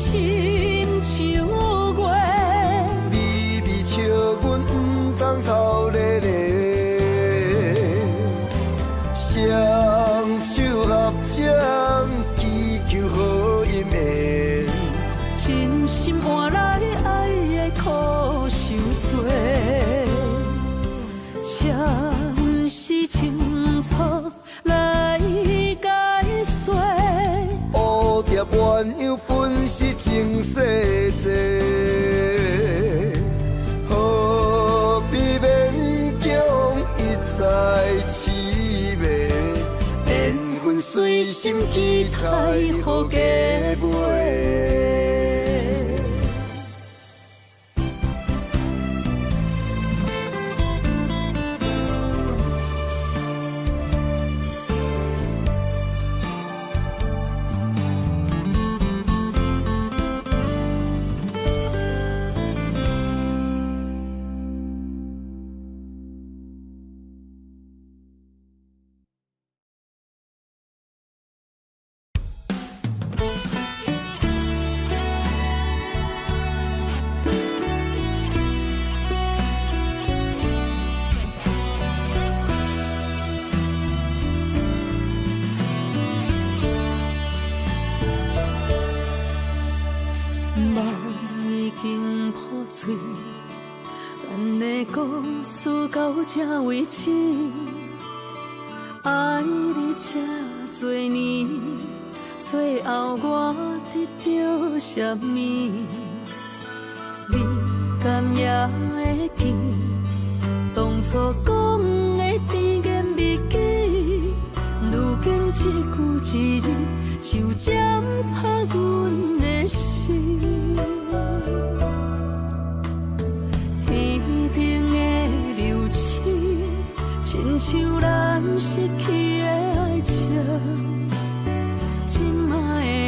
像月，微微笑阮不通偷咧咧，双手合掌祈求好姻缘，真心换来爱的苦受罪，前世清楚来解说。蝴蝶鸳鸯本是情世债，何必勉强一再痴迷，缘分随心期待予加倍。故事到这为止，爱你这多年，最后我得到什么？你敢也会记当初讲的甜言蜜语，如今一句一字就检查阮的心。亲像咱失去的爱情，今摆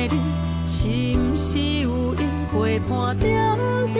的你是毋是有意陪伴点滴？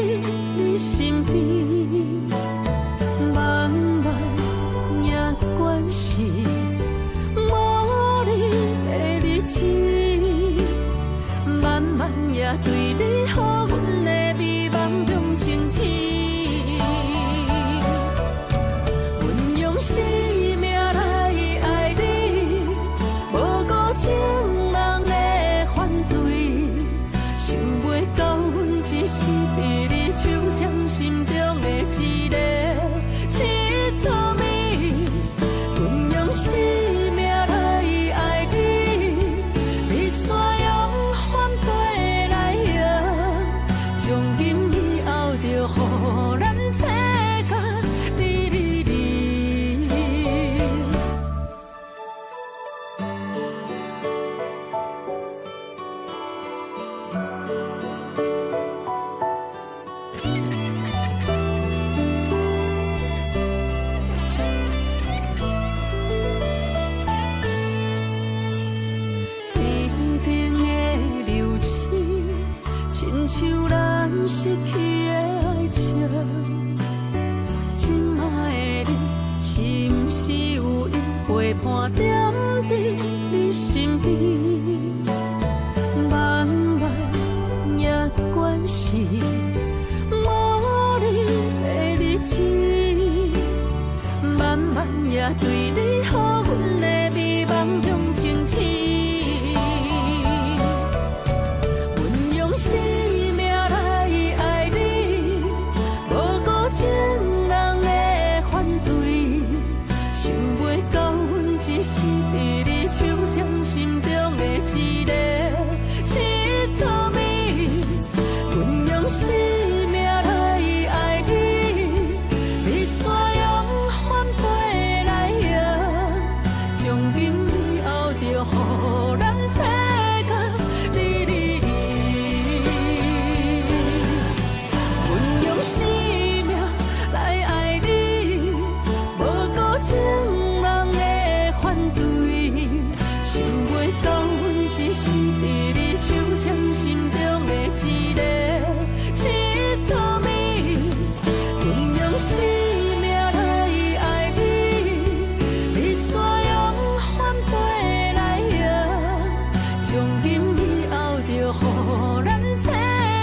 从今以后就予咱世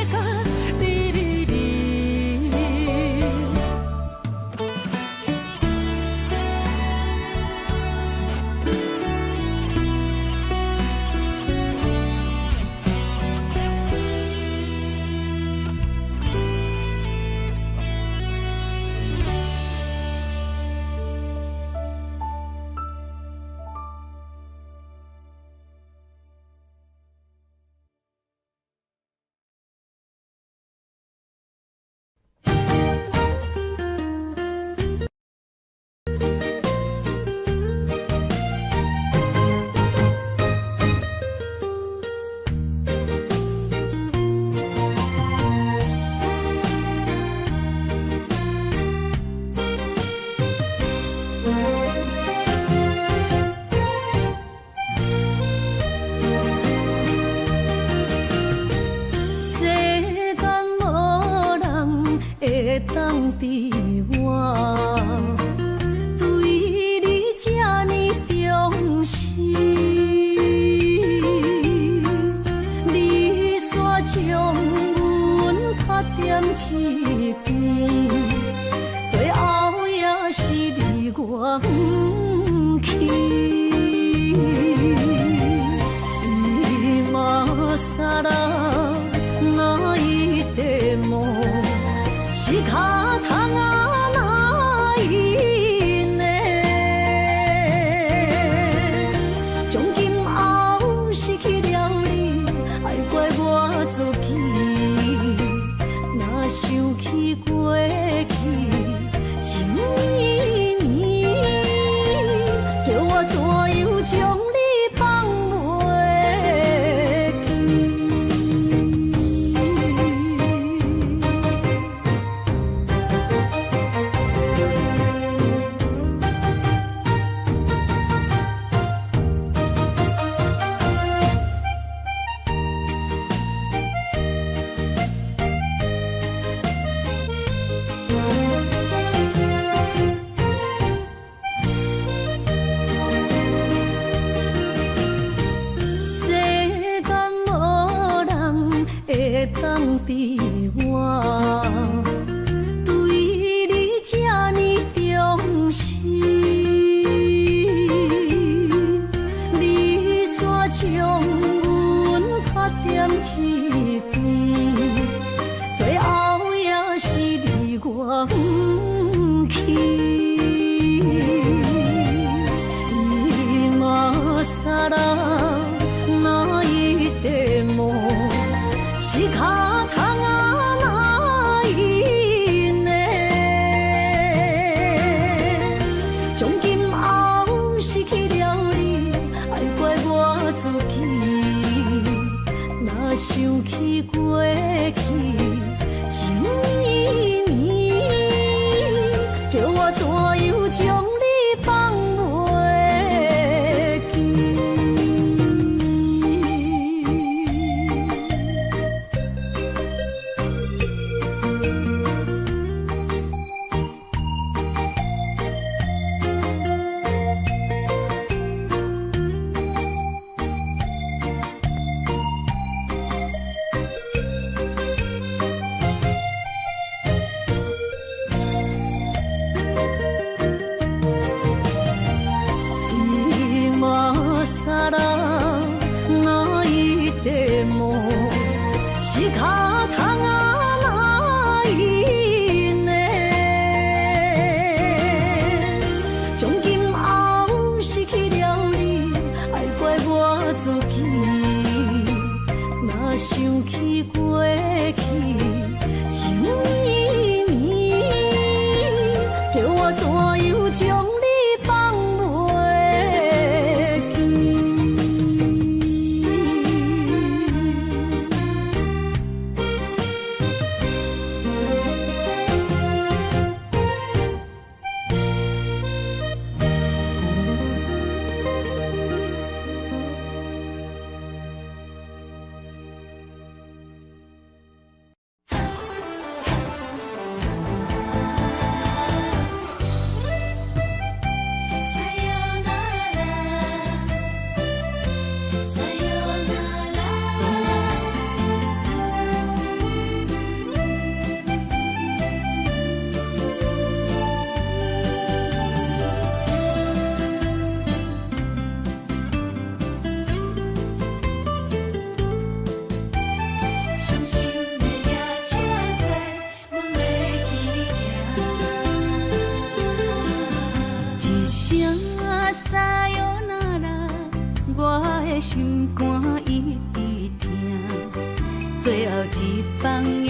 间你你你。当比我对你这呢重视，你煞将阮拍点一边，最后也是离我不去。今さら哪一点梦？是脚痛啊，哪一呢？从今后失去了你，爱怪我自己。若想起过去情绵绵，叫我怎样将你放袂记？当比我对你这呢重视，你煞将阮拍点一边，最后也是离我不去。今さら哪一点梦？是脚痛啊，哪一呢？从今后失去了你，爱怪我自己。若想起过去情绵绵，叫我怎样将你放袂记？今さら哪一点梦？是脚痛啊，哪一呢？从今后失去了你，爱怪我自己。若想起过去情绵绵，叫我怎样将你放袂记？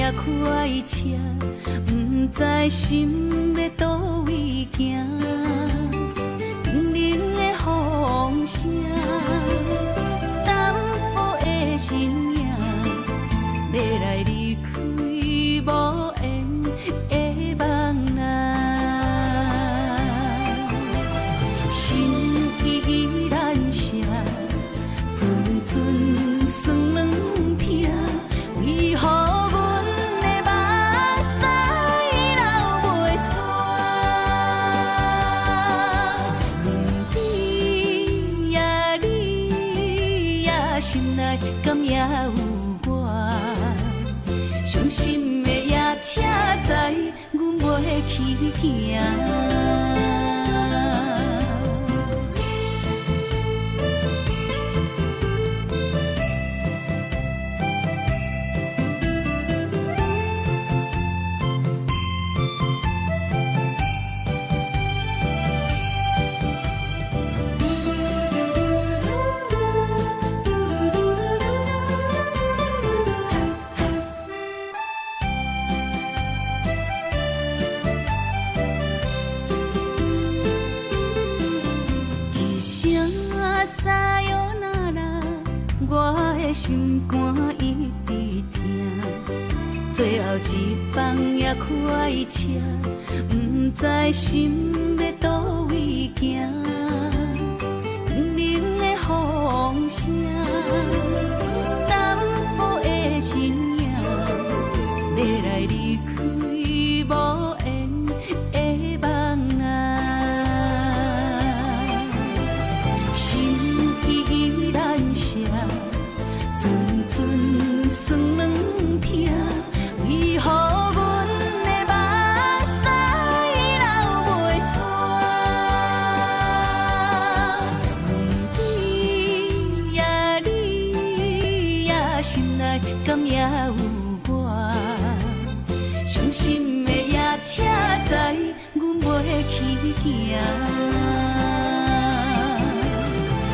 也快车，不知心要倒位行。冷冷的风声，淡薄的身影，要来离开无缘的梦啊。心依然舍，阵阵酸软痛，为何阮的目屎流袂煞？问你呀，你呀，心内敢也有我？伤心的夜车载，阮袂去行。心肝一直疼，最后一班也快车，不知心要倒位行。冷冷的风声，淡薄的身影，要来离开无缘的梦啊。心依然舍。阵阵酸软痛，为何阮的目屎流袂煞？问你呀，你呀，心内敢也有我？伤心的夜车载，阮袂去行。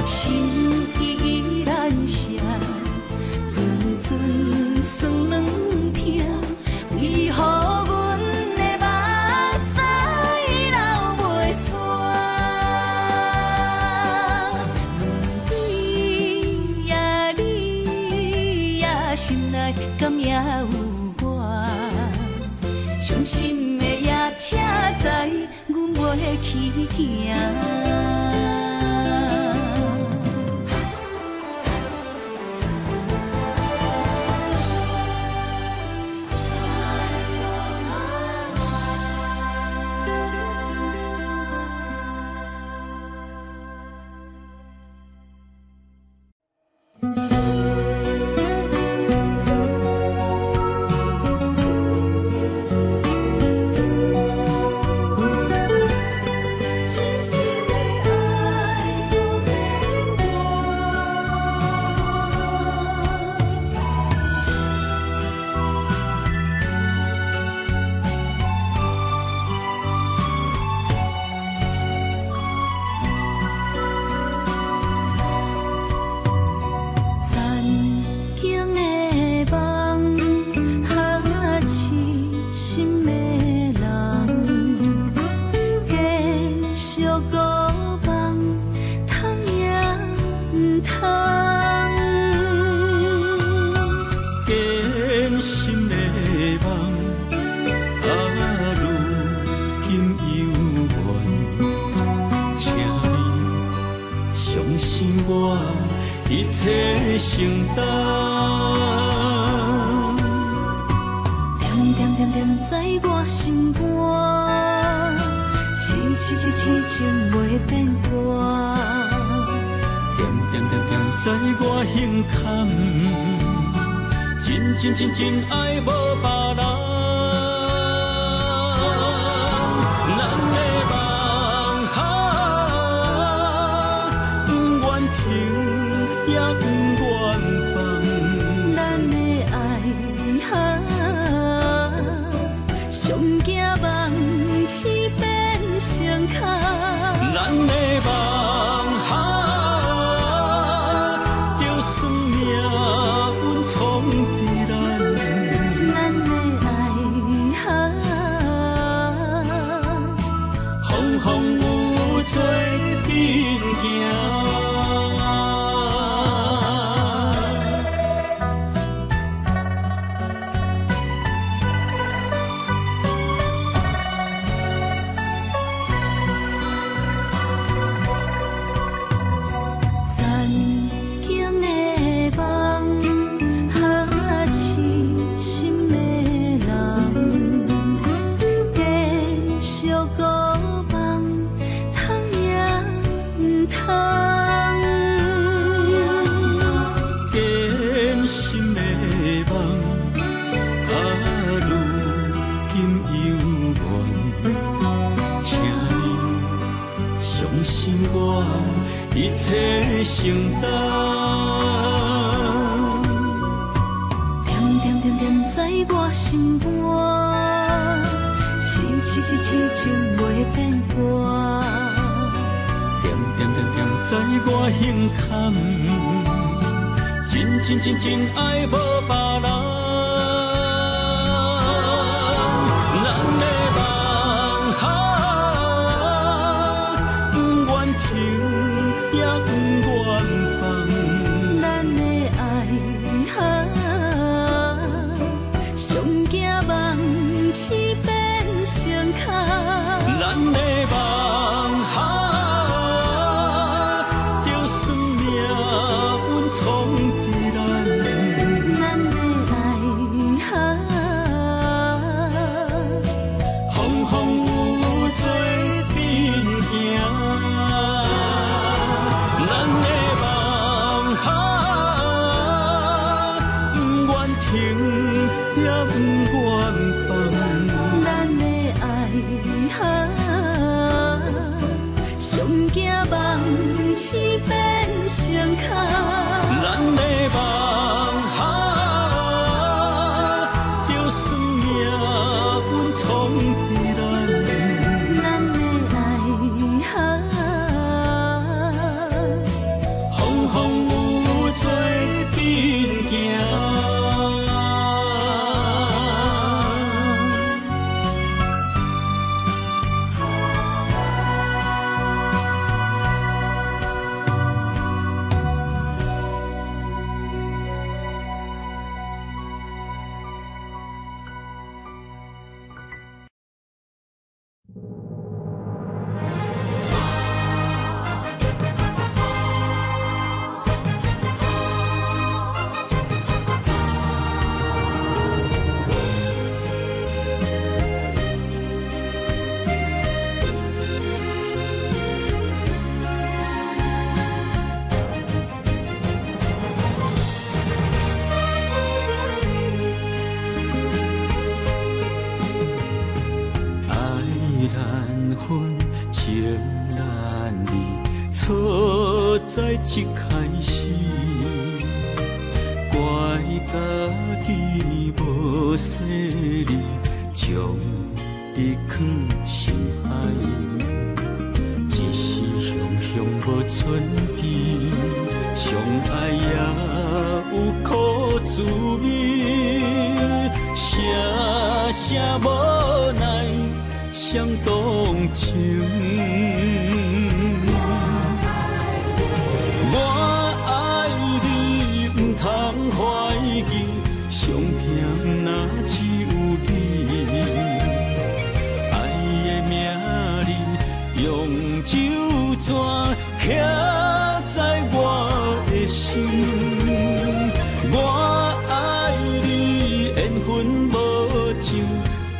心依然舍。阵阵酸软痛，为何阮的目屎流袂煞？问你呀，你呀，心内敢也有我？伤心的夜车载，阮袂去行。真爱无别人，咱的梦不愿停，也不愿放。咱的爱上惊梦醒变成空。咱的梦就算命运闯。心的梦，如今犹原，请你相信我一切承担。在我心肝，痴情袂变卦。点在我胸坎，真爱无别人。咱的梦不愿停，也不愿放。咱的爱上惊梦痴变成空。咱的梦就算命运冲敌咱，咱的爱风有做阵行。咱的梦不愿停，也不愿放。咱的爱上惊梦痴变成空。咱的梦就算命运冲敌咱，咱的爱风有做阵行。在一开始，怪家己无细腻，将你藏心海，一时雄无存边，相爱也有苦滋味，声无奈伤动情。我爱你，不通怀疑，上疼若只有你。爱的名字用酒泉刻在我的心。我爱你，缘分无尽，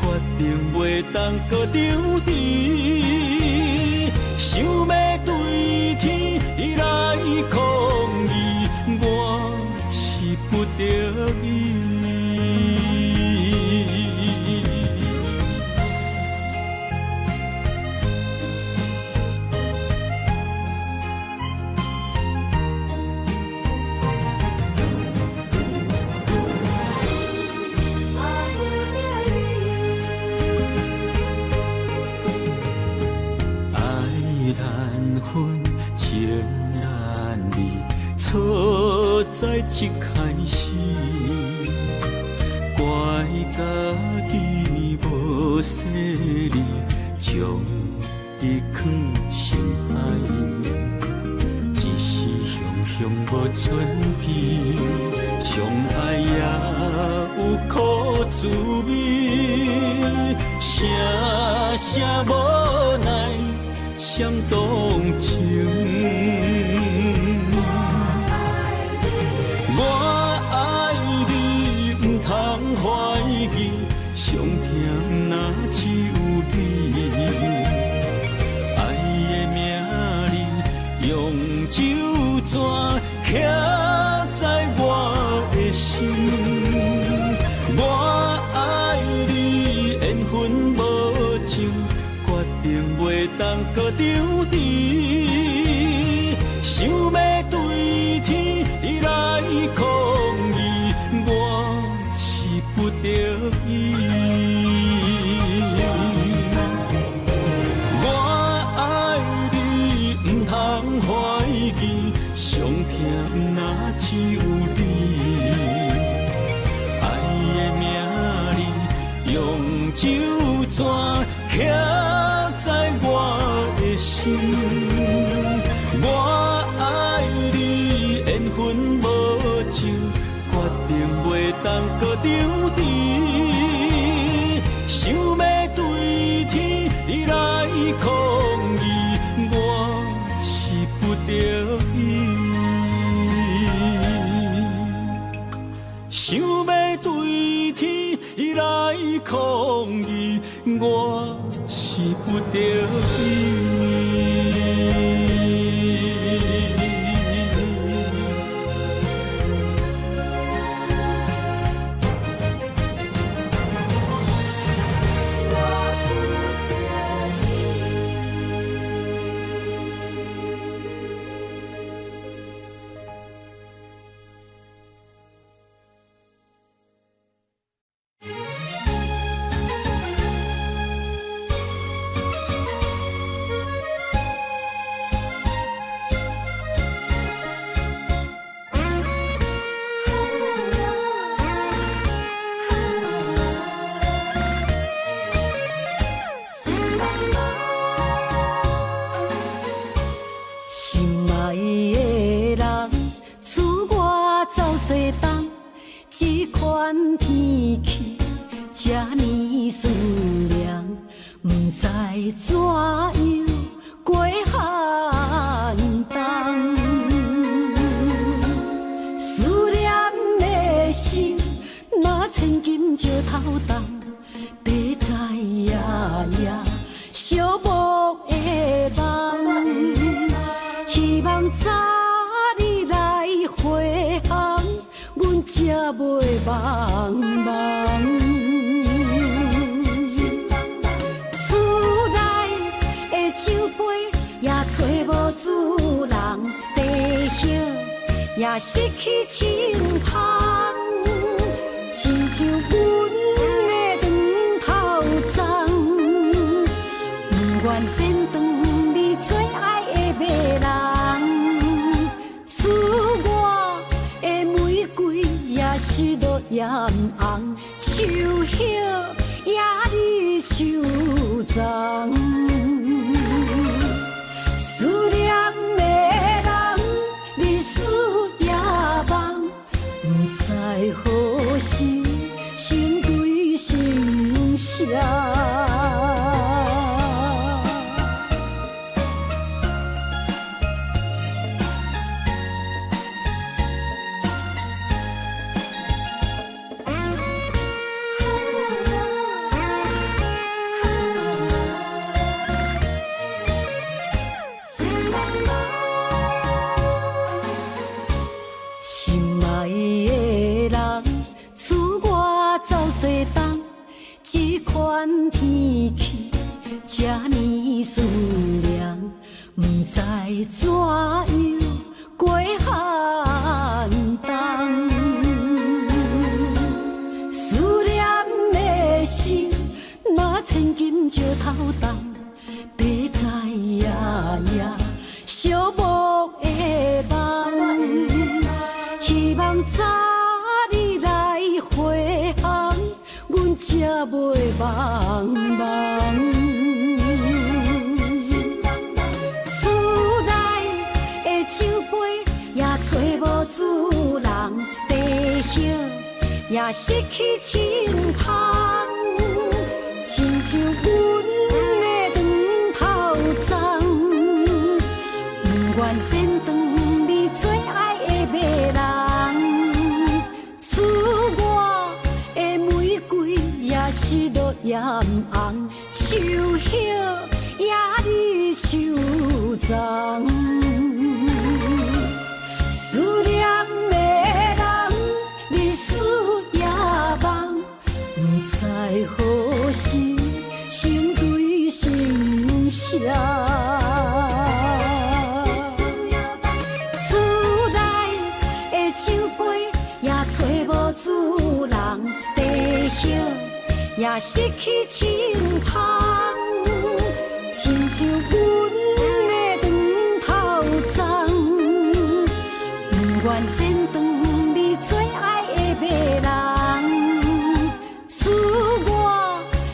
决定袂当搁丢弃。想要对天来抗议，我是不得已。爱难分，情难离，错在一开始，怪家己无细腻，将你藏心海，一时雄无存边，相爱也有苦滋味，声无奈伤动情。我爱你，不通怀疑，上疼若只有你。爱的名字用酒泉刻在我的心。我爱你，缘分无情，决定袂当搁丢弃。想要对天来抗议，我是不得已。我爱你，唔通怀疑，上疼若只有你。爱的名字，用酒泉刻在我的心。我爱你，缘分无情，决定袂当搁丢弃。想要对天来抗议，我是不得已。想要对天来抗议，我是不得已。这款天气，这呢酸凉，不知怎样过寒冬。思念的心，若千金石头重，地在夜夜寂寞的梦，希望早日来回航。阮才袂茫茫，厝内的酒杯也找无主人，地叶也失去清芳，亲像阮的长头鬃，不愿剪断你最爱的迷人，厝外的玫瑰也是落艳红，秋叶也离秋丛。思念的人，日思夜梦，不知何时心对心声。这款天气，这呢酸凉，不知怎样过寒冬。思念的心，若千金石头重，地在夜夜寂寞的梦，希望早日来回航。阮才袂茫茫，厝内的酒杯也找无主人，地叶也失去清芳，亲像阮的长头鬃，不愿剪断你最爱的迷人，厝外的玫瑰也是落艳红，秋叶也离秋丛。思念的人，日何时成对成双？厝内的酒杯也找无主人，地叶也失去清芳，亲像阮的长头鬃，不愿剪断你最爱的马人，赐我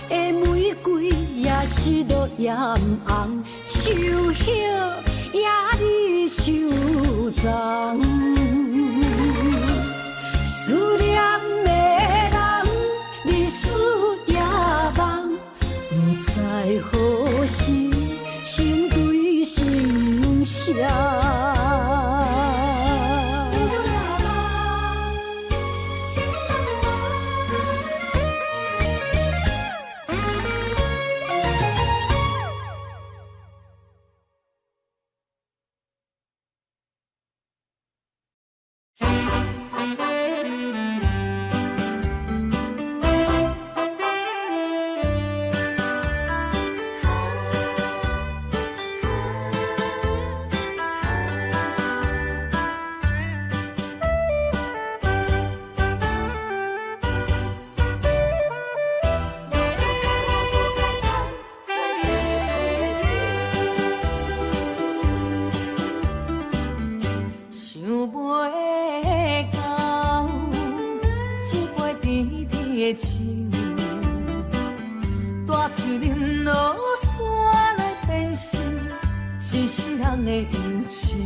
的玫瑰也是落艳红，手叶也离手脏。思念的人，日思夜梦，不知何时成对成双。大树林落山来变成一世人的忧愁。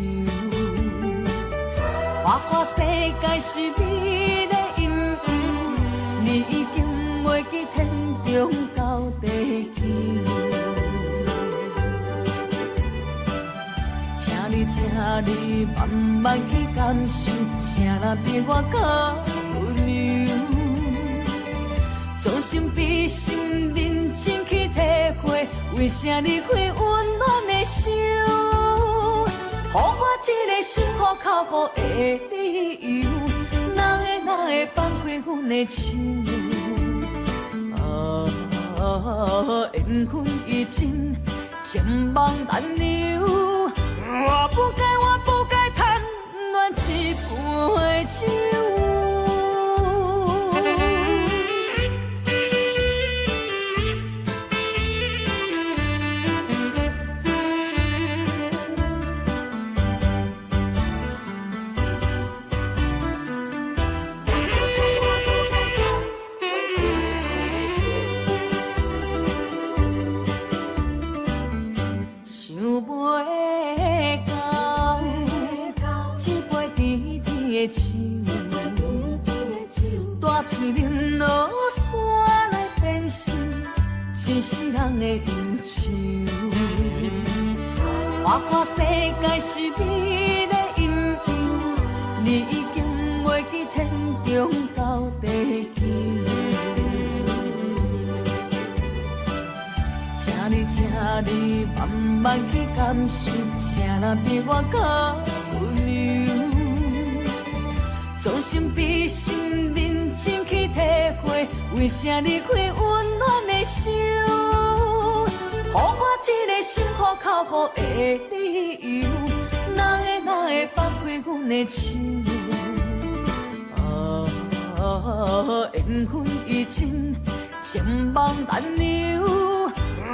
花花世界是你的引诱，你已经袂记天中到地球。请你慢慢去感受，谁人比我更温柔？将心比心，认真去体会，为啥离开温暖的手？予我一个心苦口苦的理由，哪会放开阮的手？缘分已尽，情梦难留。我不该贪恋一杯酒。大树林落山来变成一世人的忧愁。花花世界是你的引诱，你已经袂记天中到地球。请你慢慢去感受，谁人比我更温柔？将心比心，认真去体会，为啥离开温暖的手？予我一个心苦口苦的理由，哪会放开阮的手？缘分已尽，情梦难留。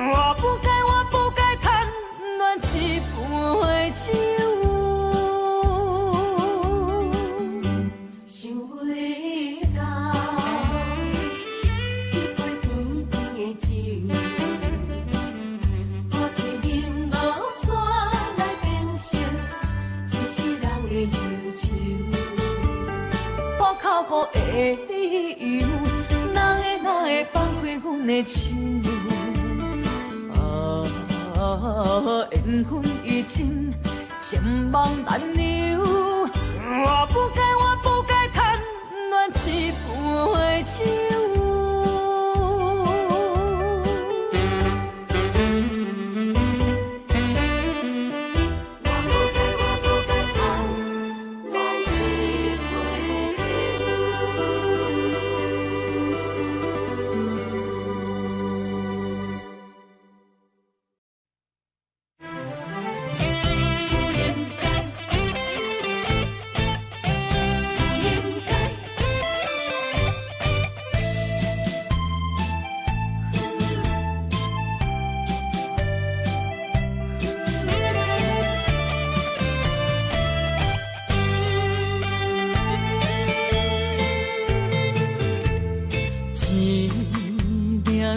我不该贪恋一杯酒。苦的理由，哪会放开阮的手？缘分已尽，情梦难留。我不该贪恋一杯酒。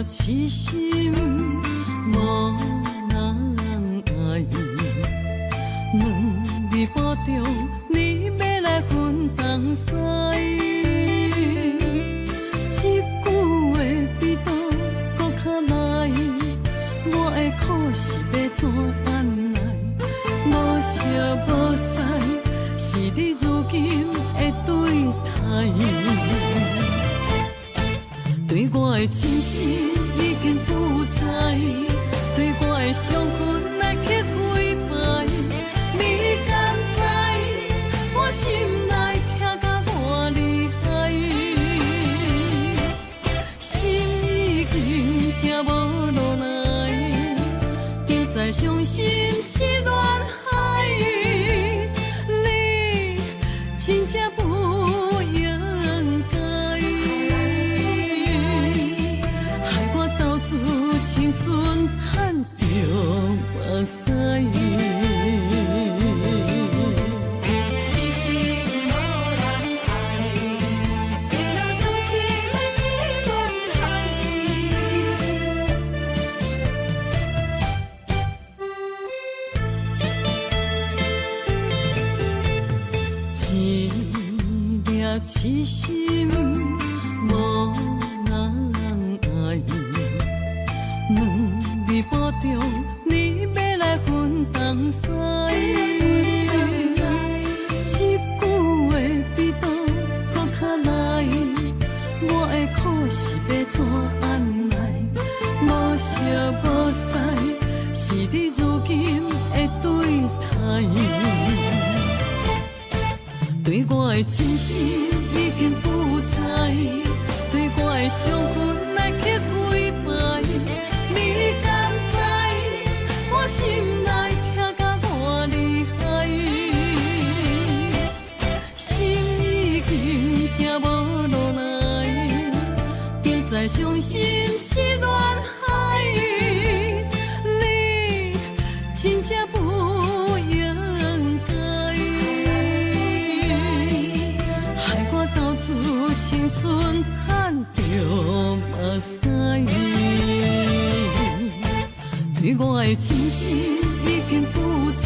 痴心无人爱，两字保重，你要来分东西。一句话比刀搁较来，我的苦是要怎安来？无舍无使，是你如今的对待。对我的真心已经不在，对我的伤痕来去几摆。你敢知我心内痛甲偌厉害？心已经行无路来，就再伤心是恋海。你真正不应该。青春叹着目屎，痴心无人爱，为了伤心的是恋海。一粒痴心无人爱。两字保重，你要来分东西。一句话比刀搁较来，我的苦是要怎安来？无舍无使，是你如今的对待。对我的真心已经不在，对我的伤痕来去几摆。你敢知我心内痛甲偌厉害？心已经行无路来，就再伤心是恋海。你真正不应该，害我到处青春叹着目屎。对我的真心已经不在，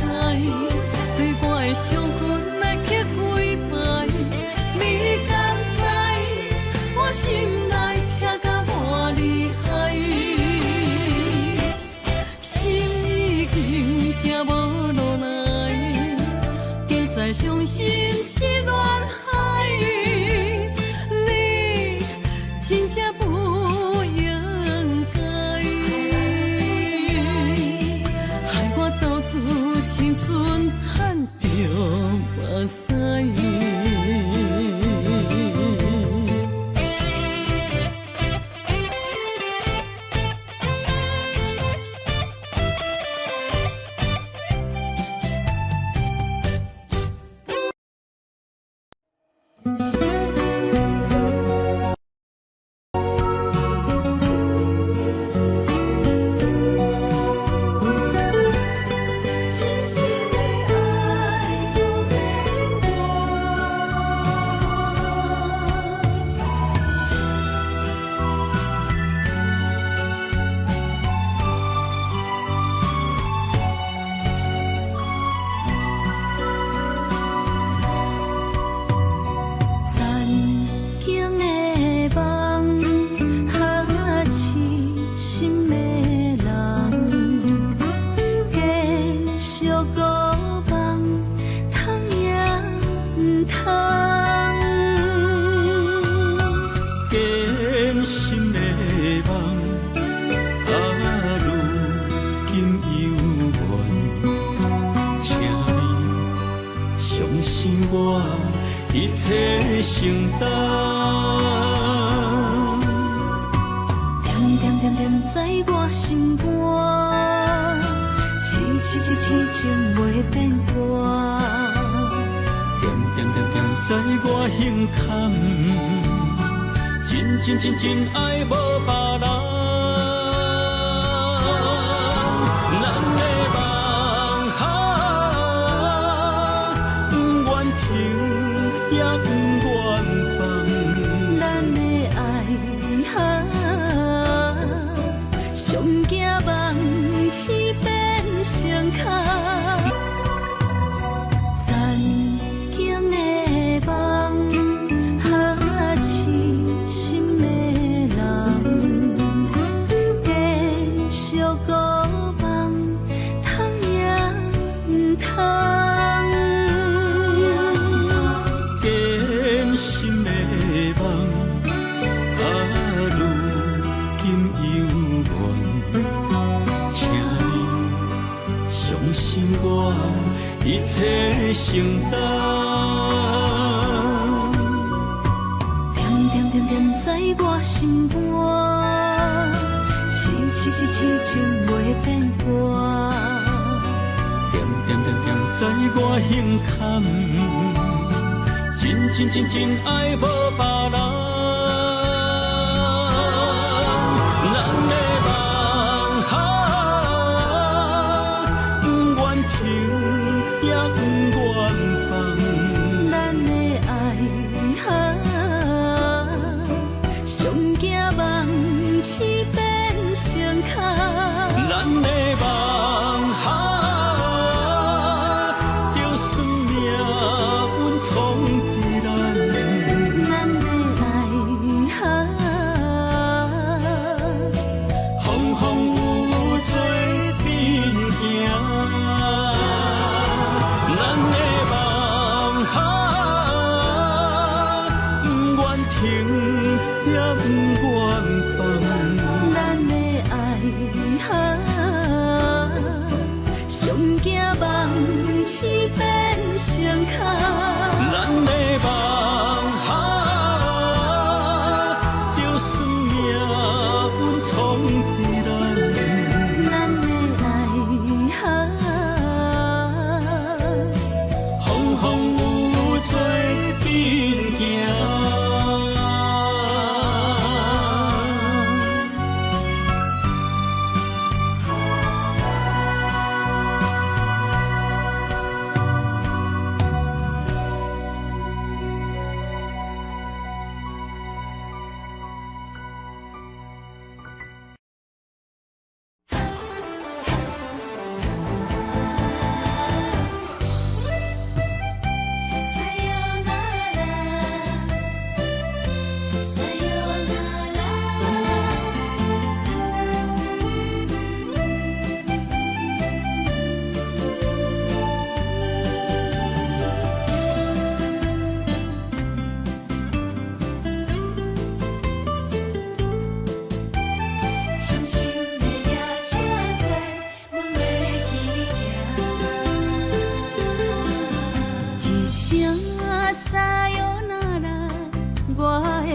对我的伤痕来去几摆。你敢知我心内痛甲偌厉害？心已经行无路来，就再伤心是恋海。你真正不应该。青春叹着目屎。真爱无别人，咱的梦不愿停，也不愿放。咱的爱承担。点点点点在我心肝，痴痴痴情袂变卦。点点点点在我胸坎，真真真真爱无别人。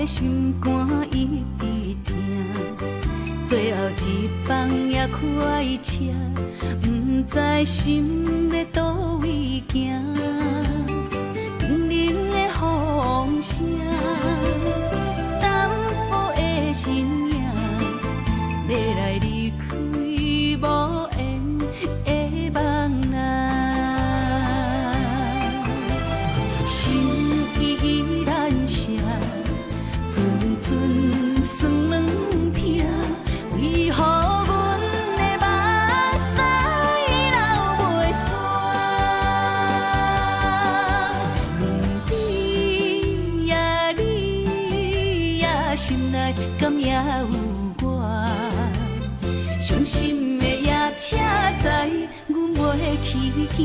心肝一直疼，最后一放也开车，不知心要倒位行。冷冷的风声，淡薄的身影，要来离开无缘的梦啊，心依然声。阵酸软疼，为何阮的目屎流袂煞？问你呀，你呀，心内敢也有我？伤心的夜车载，阮袂去行。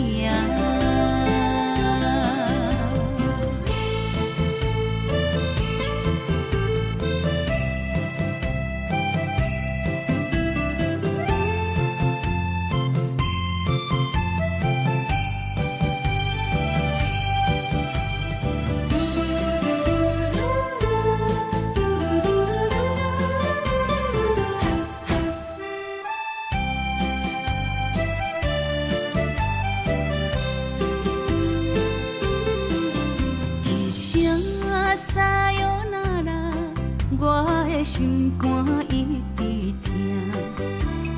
心肝一直疼，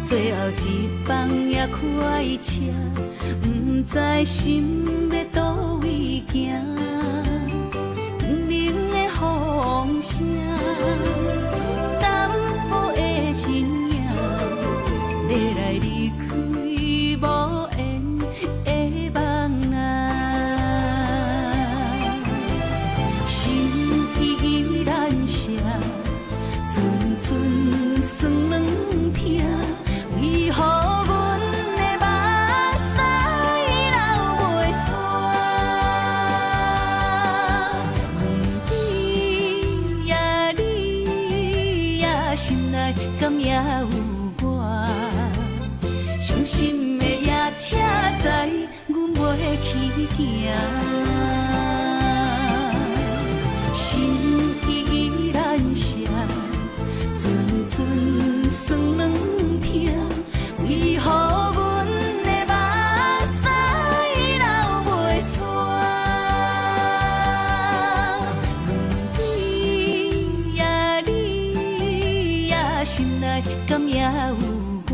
最后一放也开车，不知心要倒位行。冷冷的风声，淡薄的身影，要来离开无缘的梦啊，心依然声。阵酸软疼，为何阮的目屎流袂煞？问你呀，你呀，心内敢也有我？伤心的夜车载，阮袂袂去行，心依然舍，阵阵酸软痛，为何阮的目屎流袂煞？你呀你呀，心内敢也有我？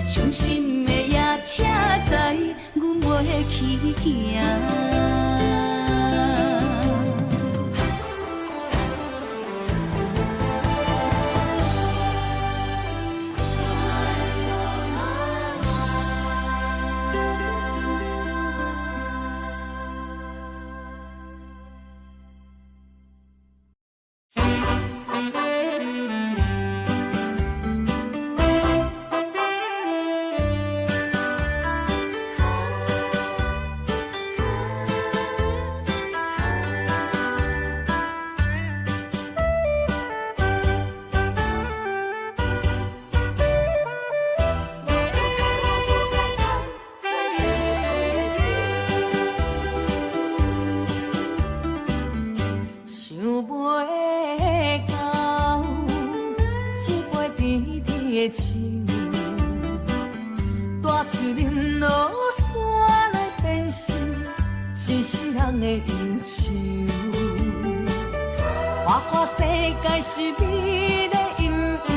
伤心的夜车载，阮袂去行。大嘴饮落山来变成一世人的忧愁。花花世界是美丽阴影，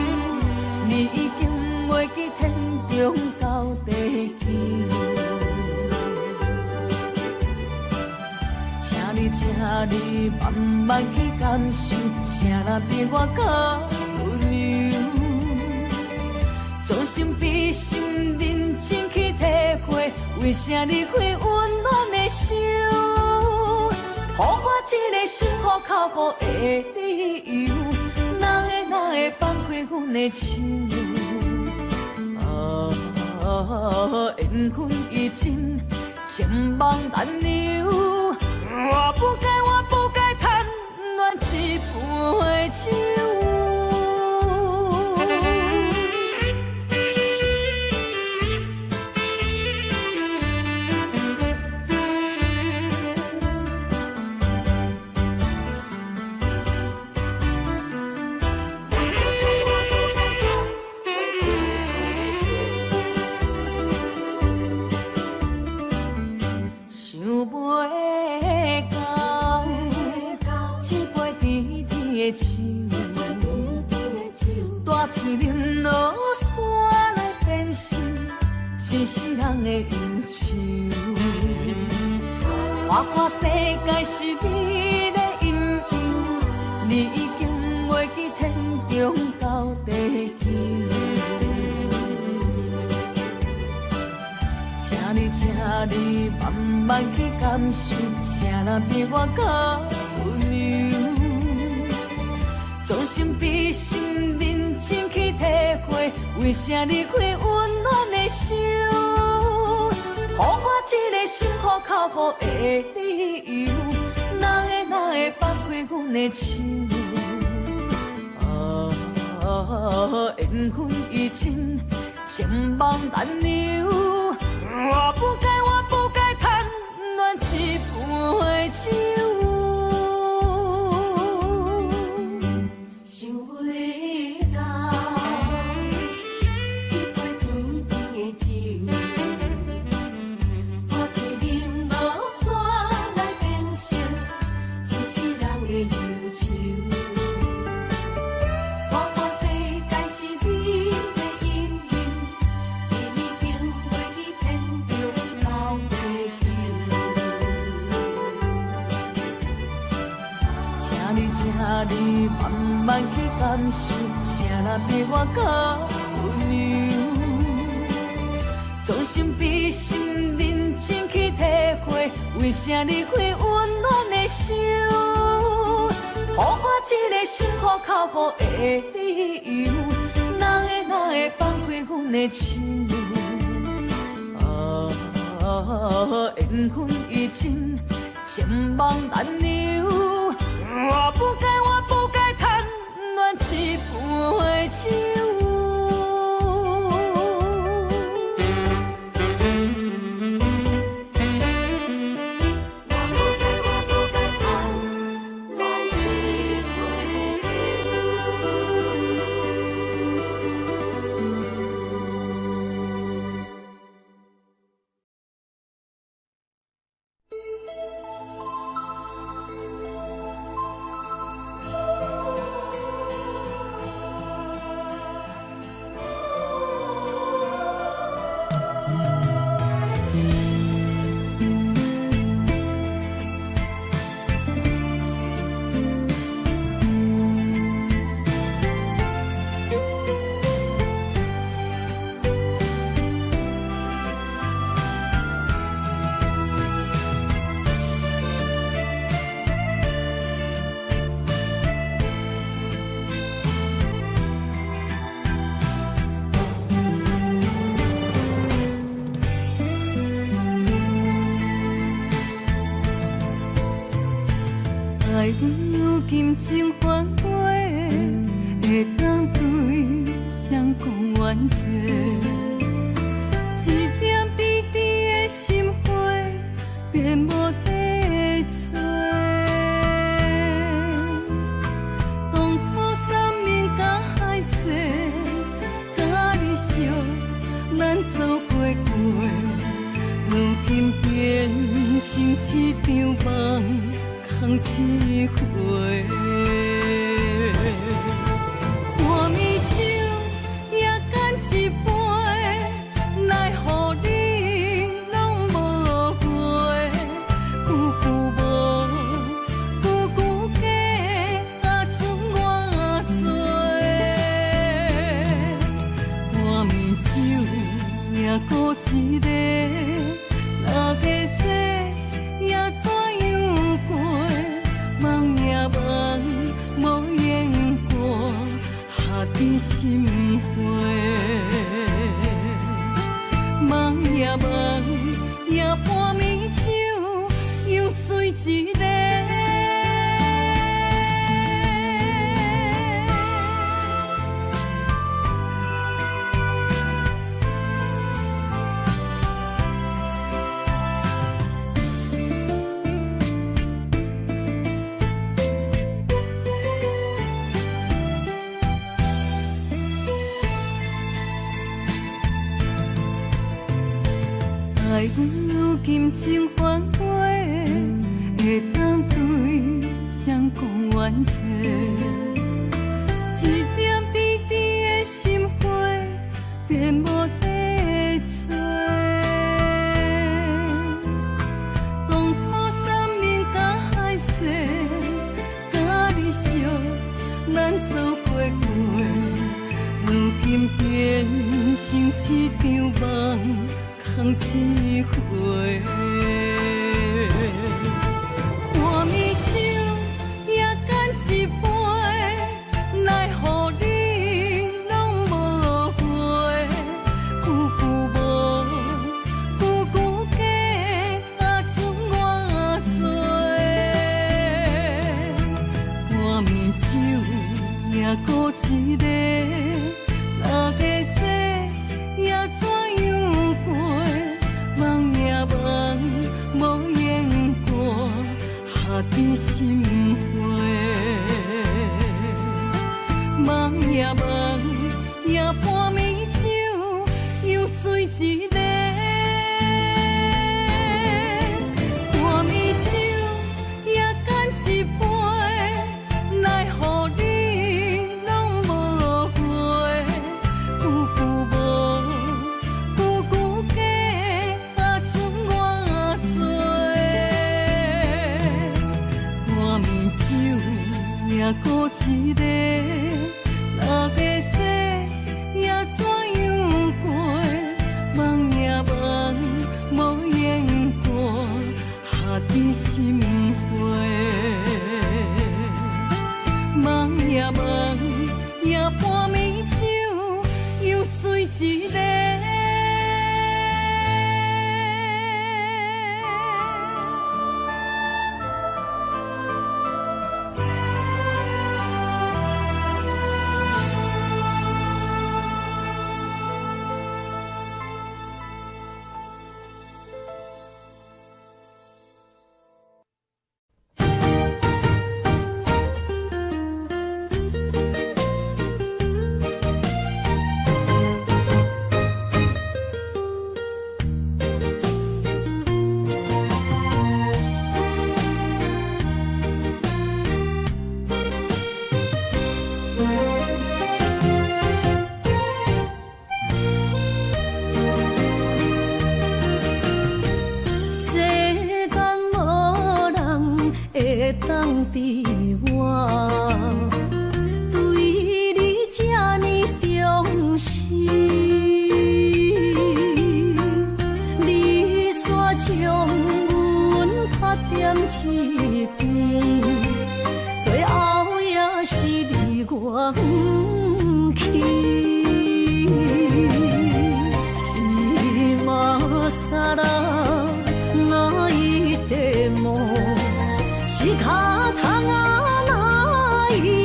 你已经袂记天中到地球。请你慢慢去感受，谁人比我较温柔？将心比心，认真去体会，为啥离开温暖的手？予我一个心苦口苦的理由，哪会放开阮的手？缘分已尽，情梦难留。我不该贪恋一杯酒。大嘴饮落山来变成一世人的忧愁。花花世界是美丽阴影，你已经袂记天中到地球。请你慢慢去感受，谁人比我较温柔？将心比心，认真去体会，为啥离开温暖的手？予我一个心苦口苦的理由，哪会放开阮的手？缘分已尽，情梦难留。我不该贪恋一杯酒。你慢慢去感受，谁人比我较温柔？将心比心，认真去体会，为啥离开温暖的手？予我一个心苦口苦的理由，哪会放开阮的手？缘分已尽，情梦难留。我不该贪恋一杯酒。反悔，会当对谁讲冤罪？一点滴滴的心花，变无地找。当初三面甲海誓，甲你惜，咱走过过，如今变成一场梦，空一回。半暝酒也干一杯，奈何你拢无回？久久无，久久假，啊准我做。半暝酒也孤一个，哪个说也怎样过？梦也梦，无言过，下伫心花。梦也梦，也半暝酒又醉一个。爱阮如今情反悔，会当对谁讲冤罪？一点滴滴的心花，变无地找。当初三面甲海誓，甲你惜，咱走过过，如今变成一场梦。空一回，半暝酒也干一杯，奈何你拢无回？久久无，久久假，啊准我做。半暝酒也孤一个，哪个说也怎样过？梦也梦，无言过，下伫心花。梦也梦，也半暝酒又醉一个。半暝酒也干一杯，奈何你拢无回？久久无，久久假。也孤一个，哪个说也怎样过？梦也梦，无言过，下伫心花。梦也梦，也半暝酒又醉一个。当比我对你这呢重视，你煞将阮拍点一边，最后也是离我不去。今さら泣いても仕方がない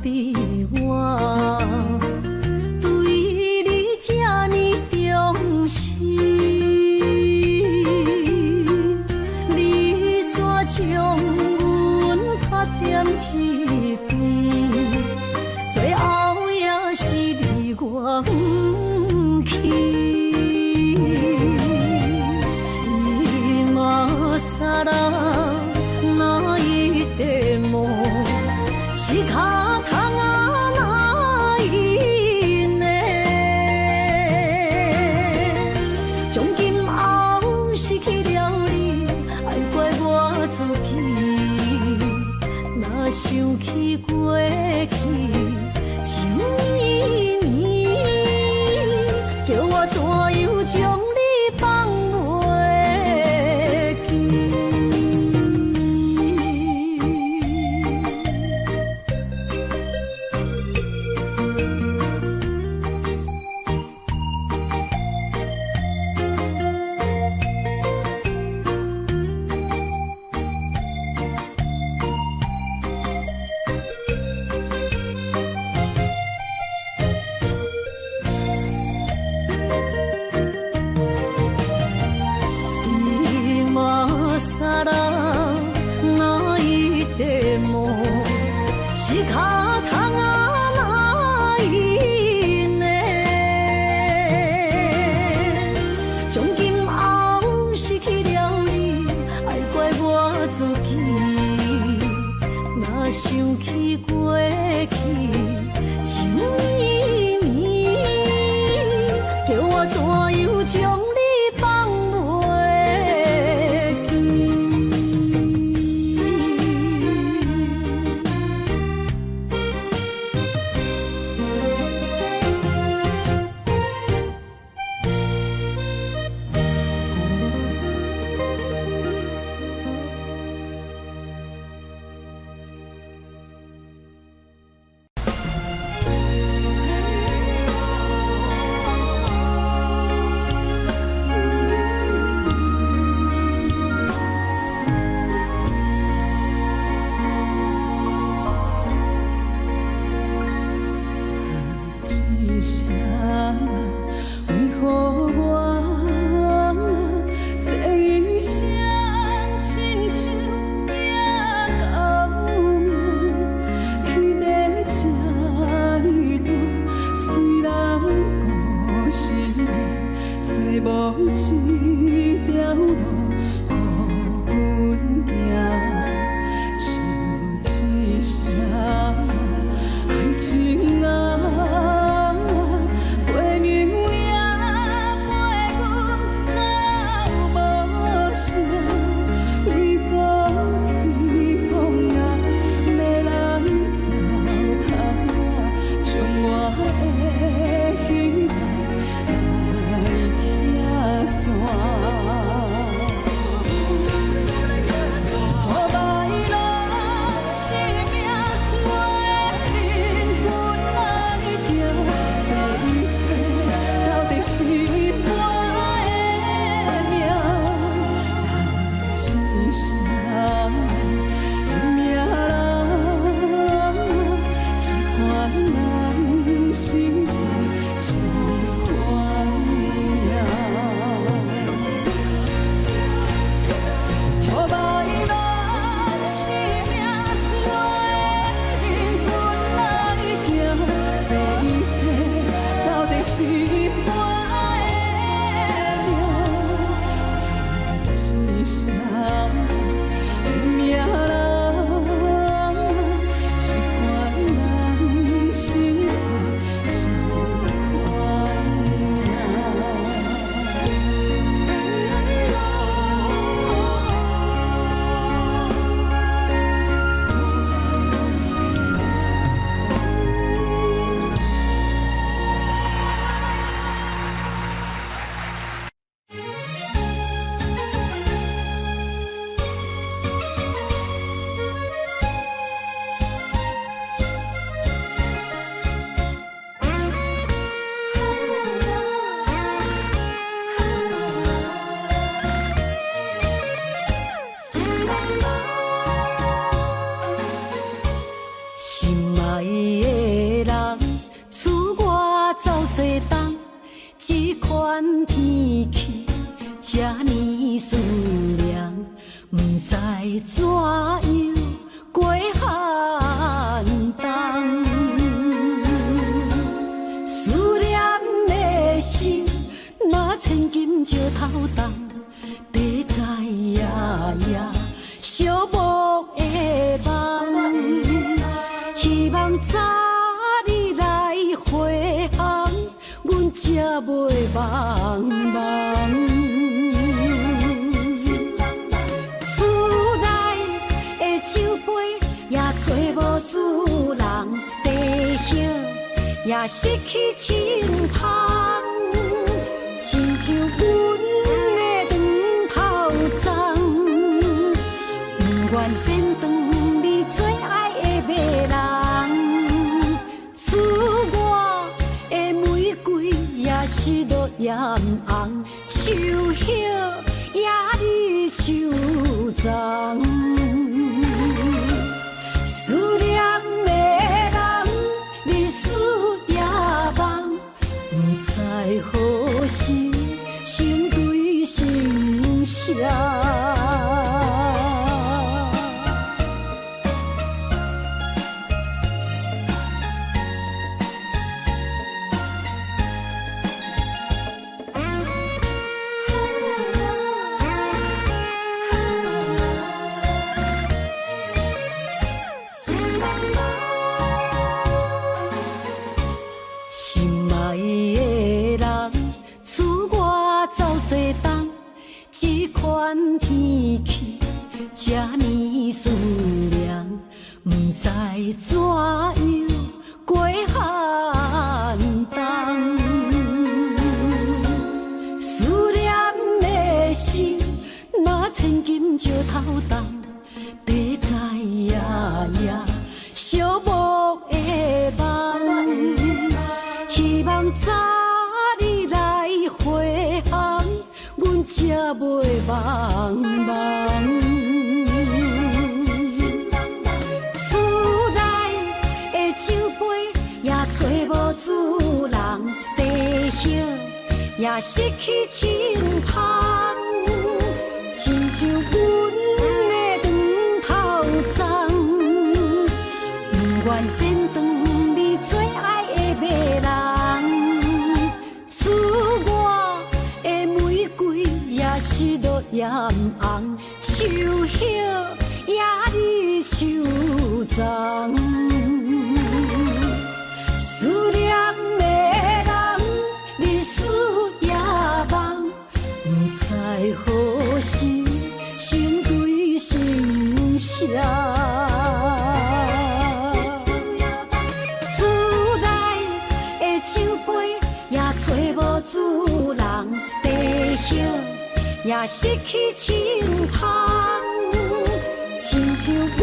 比我对你这呢重视，你煞将阮拍点一边，最后也是你我不去。今さら泣いても仕方がないね。从今后失去了你，爱怪我自己。若想起过去情意绵，叫我怎样将你放袂？仕方がないね。从今后失去了你，爱怪我自己。若想起过去情意绵，叫我怎样将你放袂记？天气这呢酸凉，不知怎样过寒冬。思念的心，若千金石头重，地在夜夜寂寞的梦。希望早日来回航，阮才袂茫茫。厝内的酒杯也找无主人，地叶也失去清芳，亲像阮的长头鬃，不愿剪断你最爱的马人。厝外的玫瑰也是落艳红，树叶也离树丛。思念的人，日思夜梦，不知何时成对成双。这款天气这呢酸凉，不知怎样过寒冬。思念的心，若千金石头重，地在夜夜寂寞的梦。希望早日来回航，阮才袂茫茫。厝内的酒杯也找无主人，地叶也失去清芳，亲像阮的长头鬃，不愿剪断你最爱的马人。厝外的玫瑰也是落艳红，树叶也离树丛。思念的人，日思夜梦，不知何时成对成双。厝内的酒杯也找无主人，地叶也失去清芳，亲像阮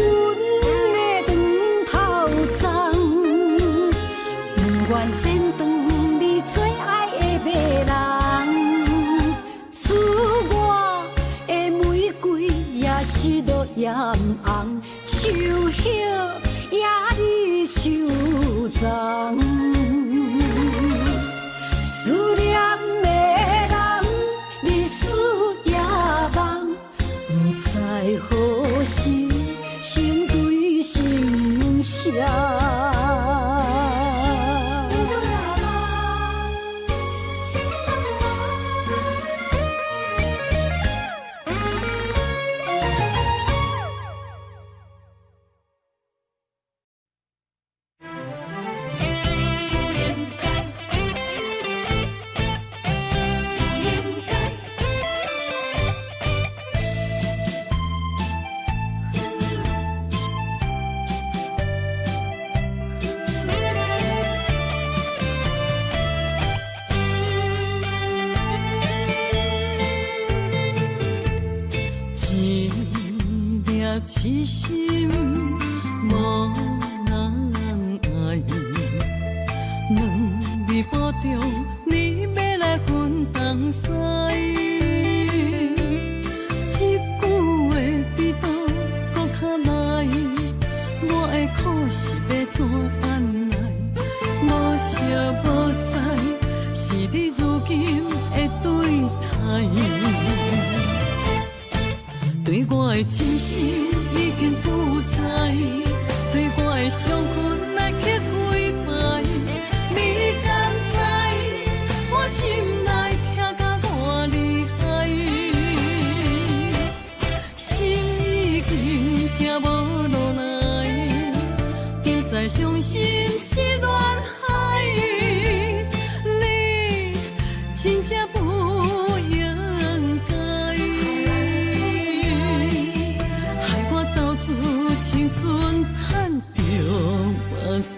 的长头鬃，不愿剪断你最爱的马人。厝外的玫瑰也是落艳红，树叶也离树丛。思念的人，日思夜梦，不知何时成对成双。痴心无人爱，两日保重，你要来分东西。一句话比刀搁较来，我的苦是要怎安来？无烧无晒，是你如今的对。的真心已经不在，对我的伤痕来刻几摆。你敢知我心内痛甲偌厉害？心已经行无路来，竟再伤心是恋海。你真正不应该，害我斗志青春赚着目屎。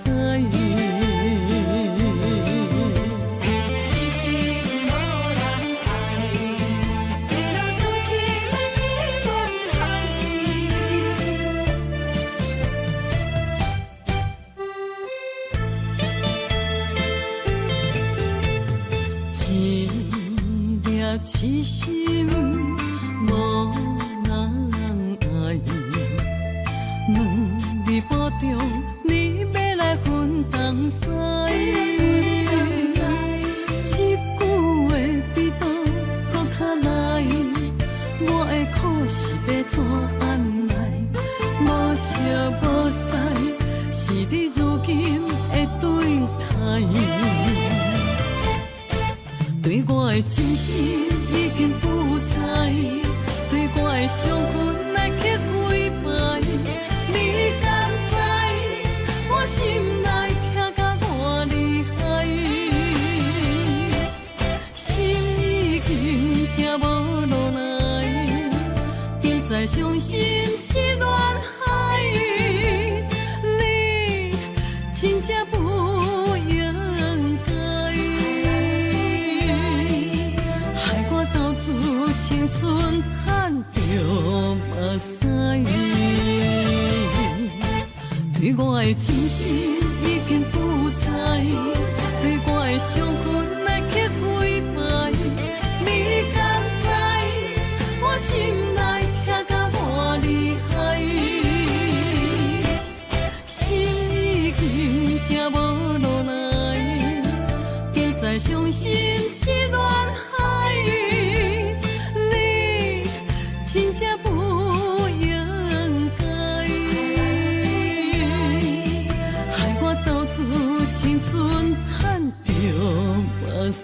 痴心无人爱，两日保重，你要来分东西。一句话比刀搁较来，我的苦是要怎安来？无烧无晒，是你如今的对待。对我的真心已经不在，对我的伤痕来刻几摆。你敢知我心内痛甲偌厉害？心已经行无路来，竟再伤心是恋海。你真正不应该。青春赚着目屎，对我的真心已经不在，对我的伤痕来刻几摆。你敢知我心内痛甲偌厉害？心已经行无路来，竟再伤心是恋海。真正不应该，害我斗志青春赚着目屎。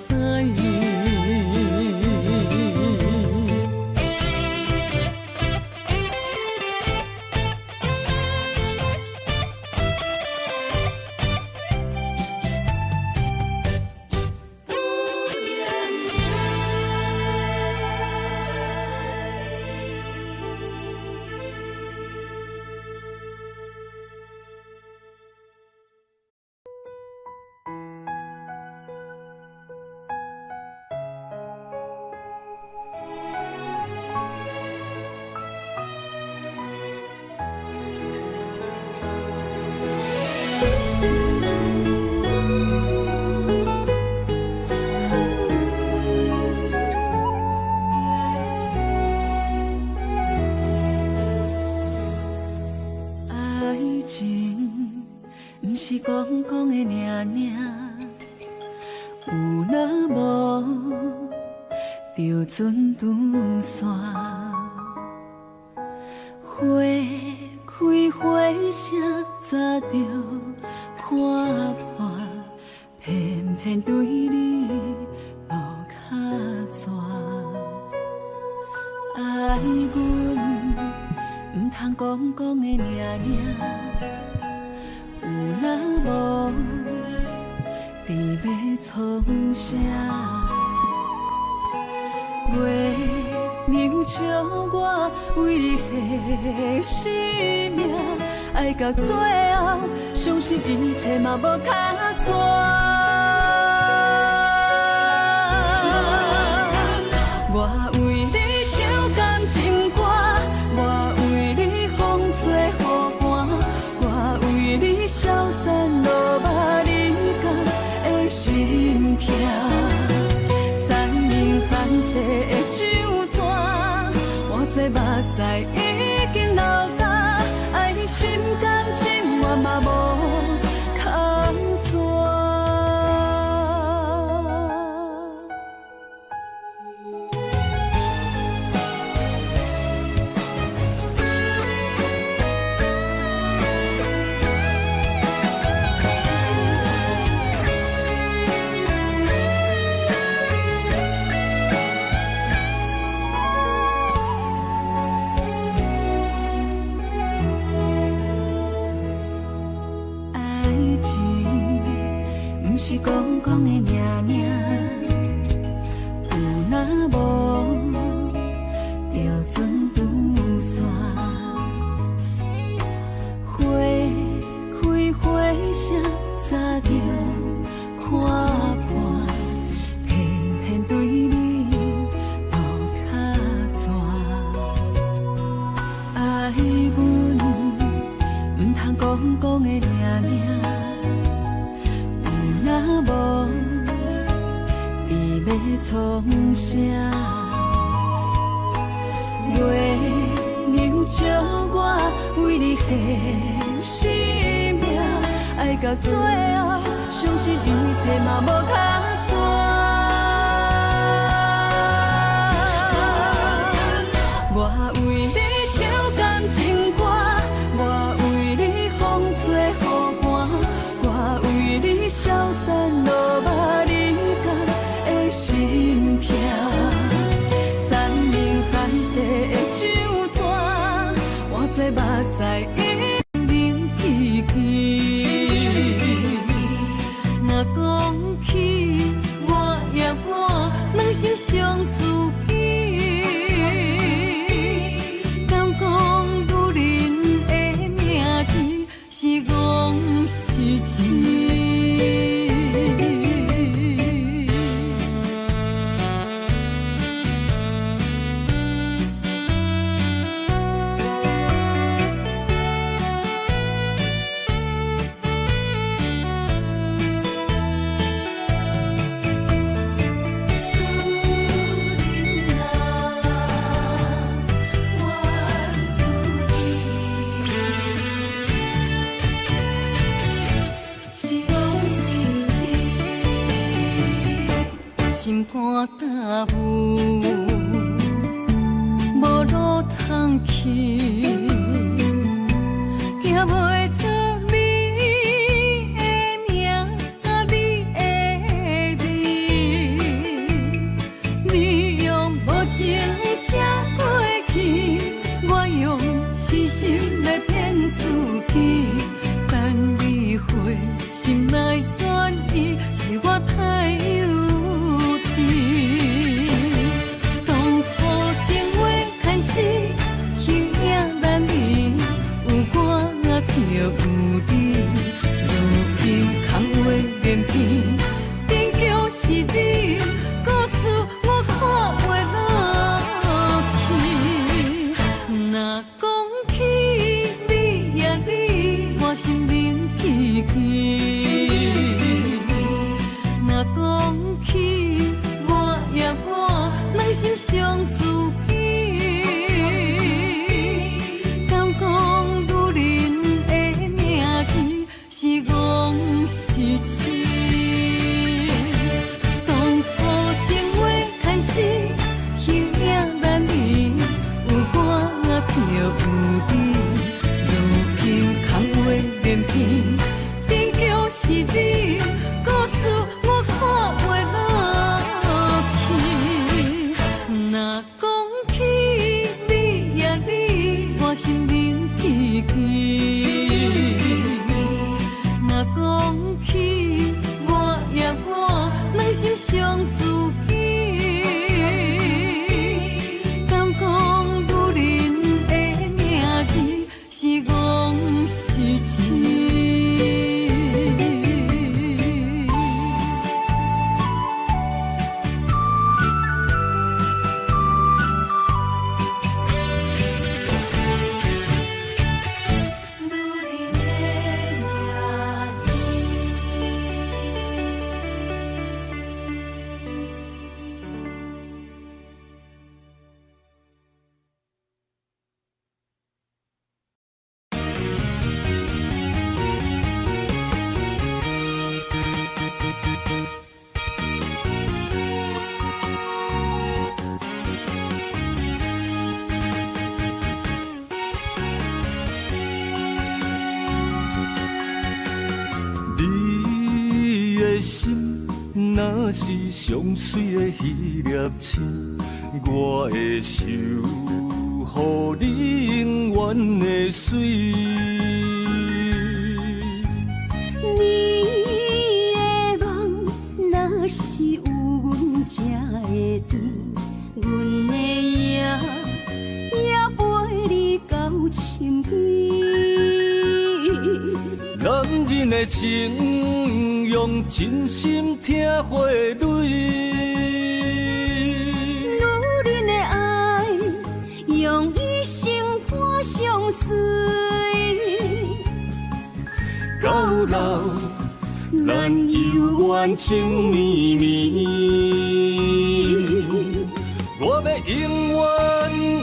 讲讲的尔尔，有若无就准断线。花开花谢早就看破，偏偏对你无卡纸。爱阮唔通讲讲的尔尔。有若无，伫要创啥？月凝笑我为你下生命，爱到最后，相信一切嘛无卡纸。我为你唱感情歌，我为你风吹雨寒，我为你消散落目离间的心痛。三明含济的酒泉，我做目屎已经流干，爱你心甘情愿嘛无空纸。无，就准拄煞。花开花谢，早就看破，偏偏对你无脚蛇。爱阮唔通讲的掠掠，有若无，你要创啥？月娘笑我为你牺生命，爱到最后，相信一切嘛无较绝。我为你唱感情歌，我为你风吹雨寒，我为你消散落寞人间的心痛。山明海誓的酒泉，换做目屎一凝起去。若讲起我也我，两心相知己。敢讲女人的名字是戆是痴？心肝焦浮，无路通去，行袂出你的名，你的字。你用无情写过去，我用痴心来骗自己。等你回心来转意，是我太有。当初情话开始，形影难离，有我就有你。如今空话连篇，终究是你，故事我看袂落去。若讲起你呀你，我心灵起起。若讲起我呀我，两心相知己。敢讲女人的名字是戆是痴？当初情话开始，形影难离，有我就有你。如今空话连篇，终究是你，故事我看袂落去。若讲起你呀你，我心灵起起。若讲起我呀我，两心相知己。敢讲女人的名字是戆是痴？心若是上水的迄粒星，我会守护你永远的水。你的梦若是有阮才会甜，的情用真心听花蕊，女人的爱用一生伴相随，到老咱犹原情绵绵。我要永远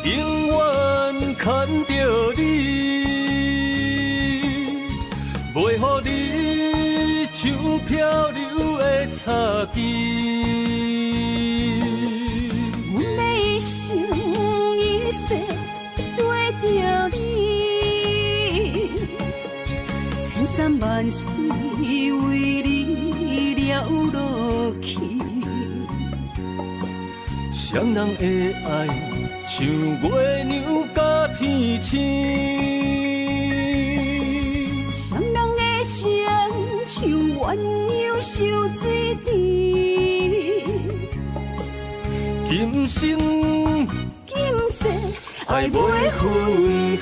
永远牵着你，袂予你像漂流的草枝。阮要一生一世对着你，千山万水为你了落去。双人的爱像月亮甲天星，双人的情像鸳鸯收水池，今生今世爱袂分开。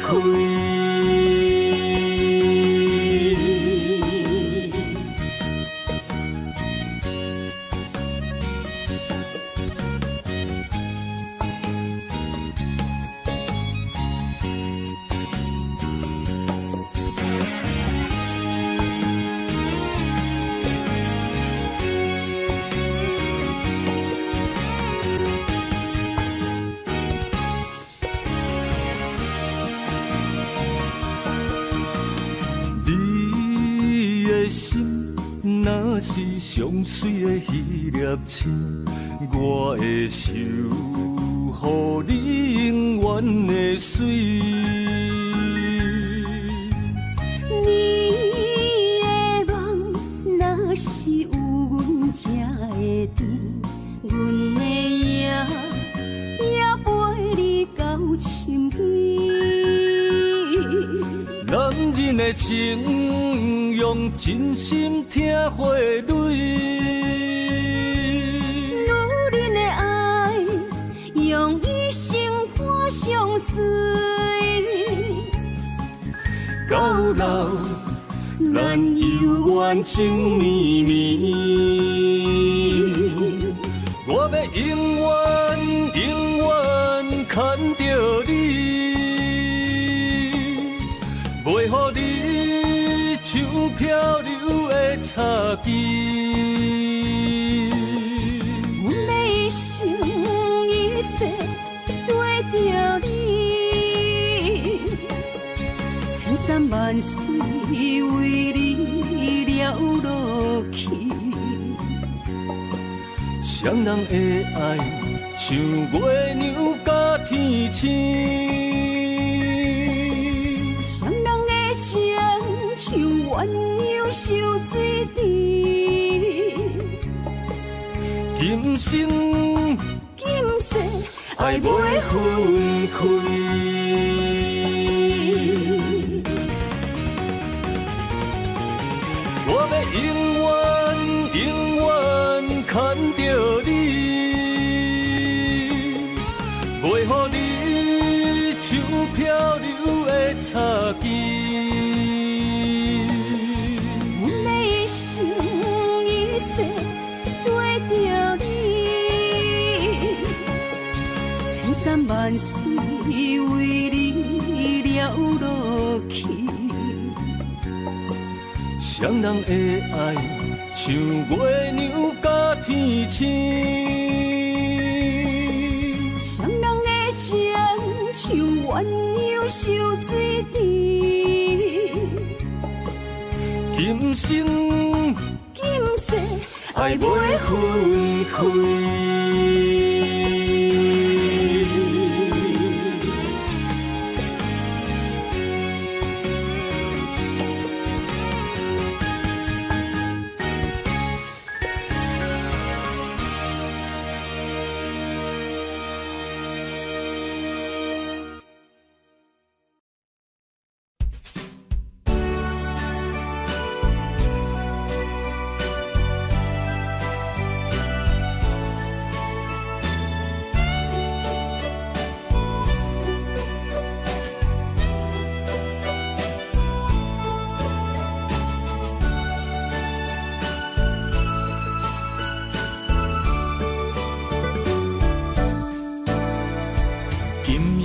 若是上水的迄粒星，我会守护你永远的水。你的梦若是有阮才会甜，阮的影也陪你到深更。男人的情用真心听花蕊，女人的爱用一生伴相随，到老咱犹原情绵绵。我要永远永远牵着你，袂予你像漂流的草枝。阮要一生一世对着你，千山万水为你了落去。双人的爱像月亮甲天星，双人的情像鸳鸯收水池，今生今世爱袂分开。我要永远永远牵着你，袂予你像漂流的草枝。阮要一生一世对着你，千山万水为你了落去。双人的爱像月亮甲天星，双人的情像鸳鸯收水池，今生今世爱袂分开。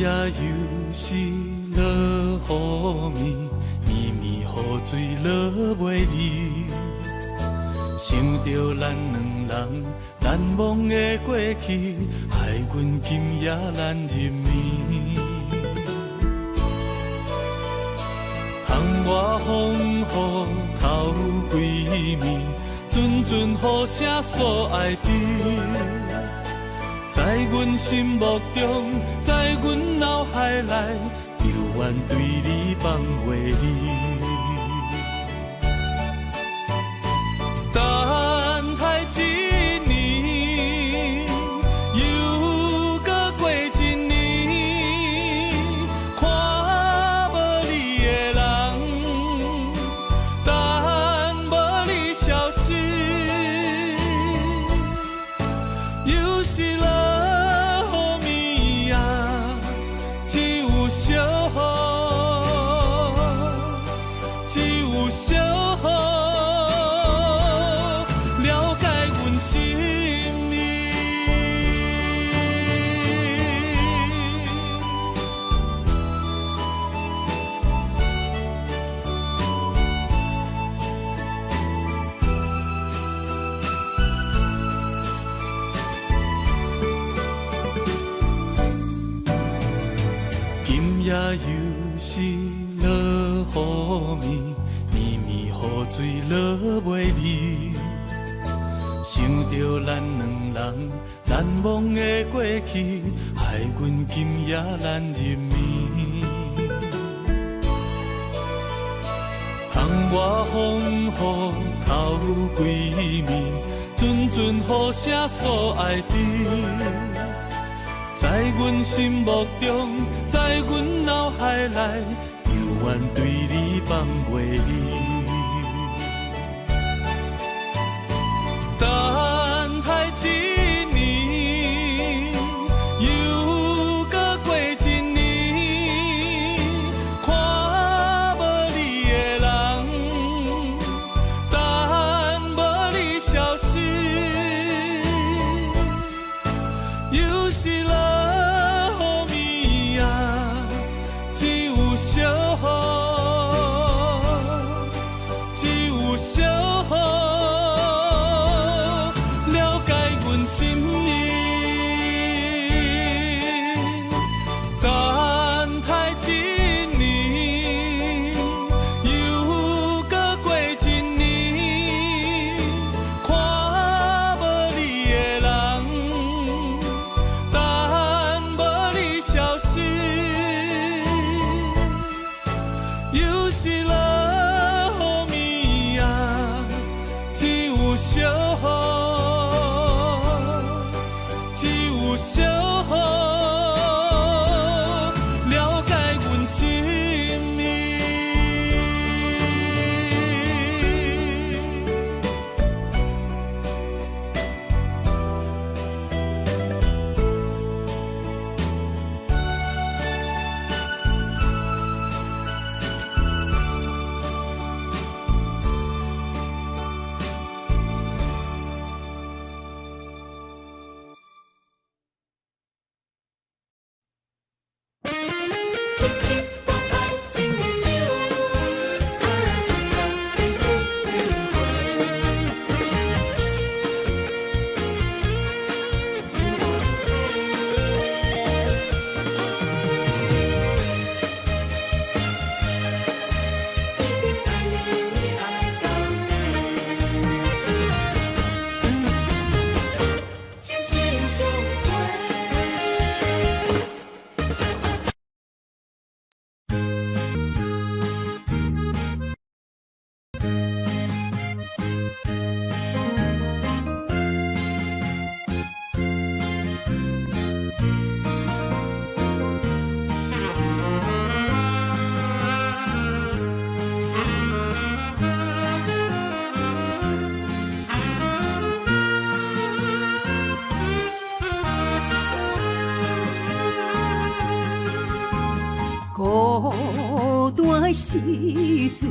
夜又是落雨暝，绵绵雨水落袂离。想着咱两人难忘的过去，害阮今夜难入眠。窗外风雨透几暝，阵阵雨声诉爱知。在阮心目中，在阮脑海内，犹原对你放袂离。等待一年，又搁过一年，看无你的人，等无你消失，又是落。又是落雨暝，绵绵雨水落袂离。想着咱两人难忘的过去，害阮今夜难入眠。窗外风雨透几暝，阵阵雨声诉爱知。在阮心目中，在阮脑海内，犹原对你放袂离。等待一年，又搁过一年，看无你的人，等无你消失，又是落。的时阵，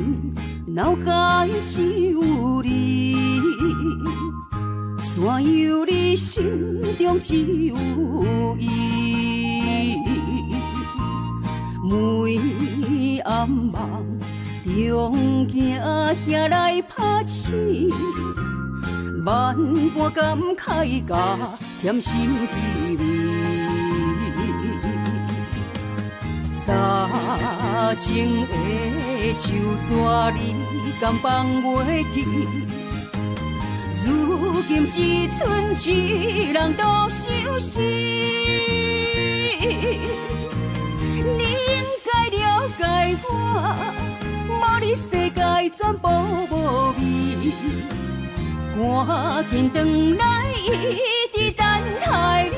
脑海只有你，怎样你心中只有伊？用行行来拍刺，万般感慨甲添心滋味。早前的手纸你敢放袂记？如今只剩一人独相思。你应该了解我，无你世界全部无味。赶紧转来，一直等待你。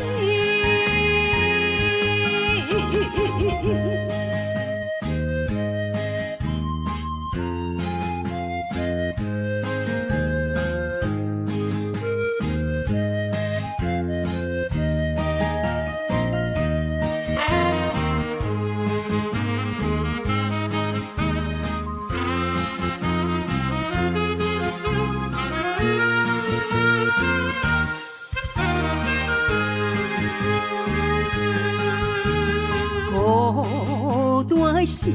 孤单的时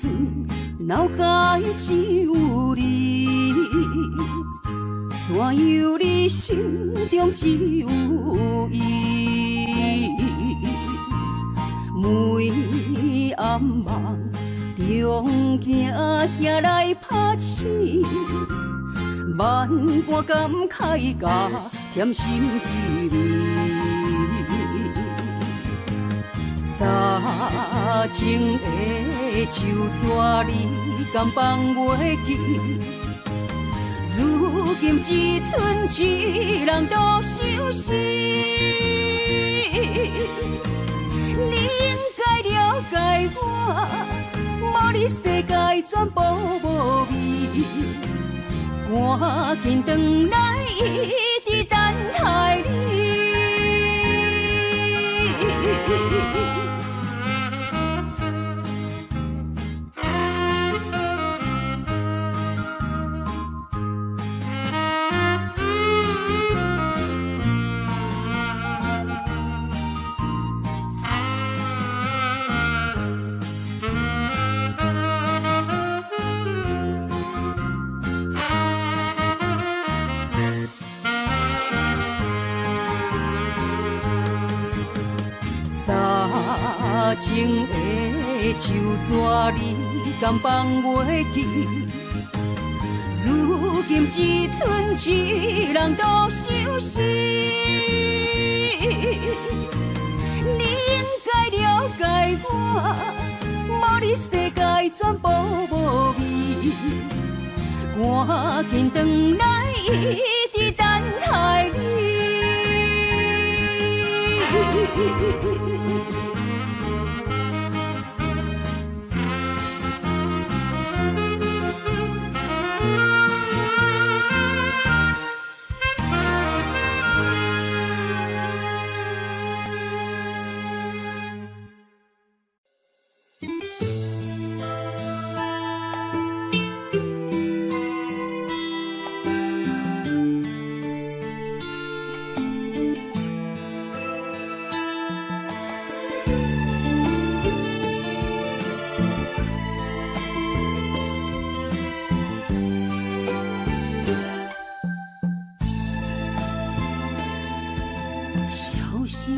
阵，脑海只有你，怎样你心中只有伊？每暗梦中行行来拍刺，万般感慨甲添心滋味。早前的手纸你敢放袂记？如今只剩一人独相思。你应该了解我，无你世界全部无味。赶紧转来，一直等待你。早前的手纸你敢放袂记？如今只剩一人独相思。你应该了解我，无你世界全部无味。赶紧转来，一直等待你。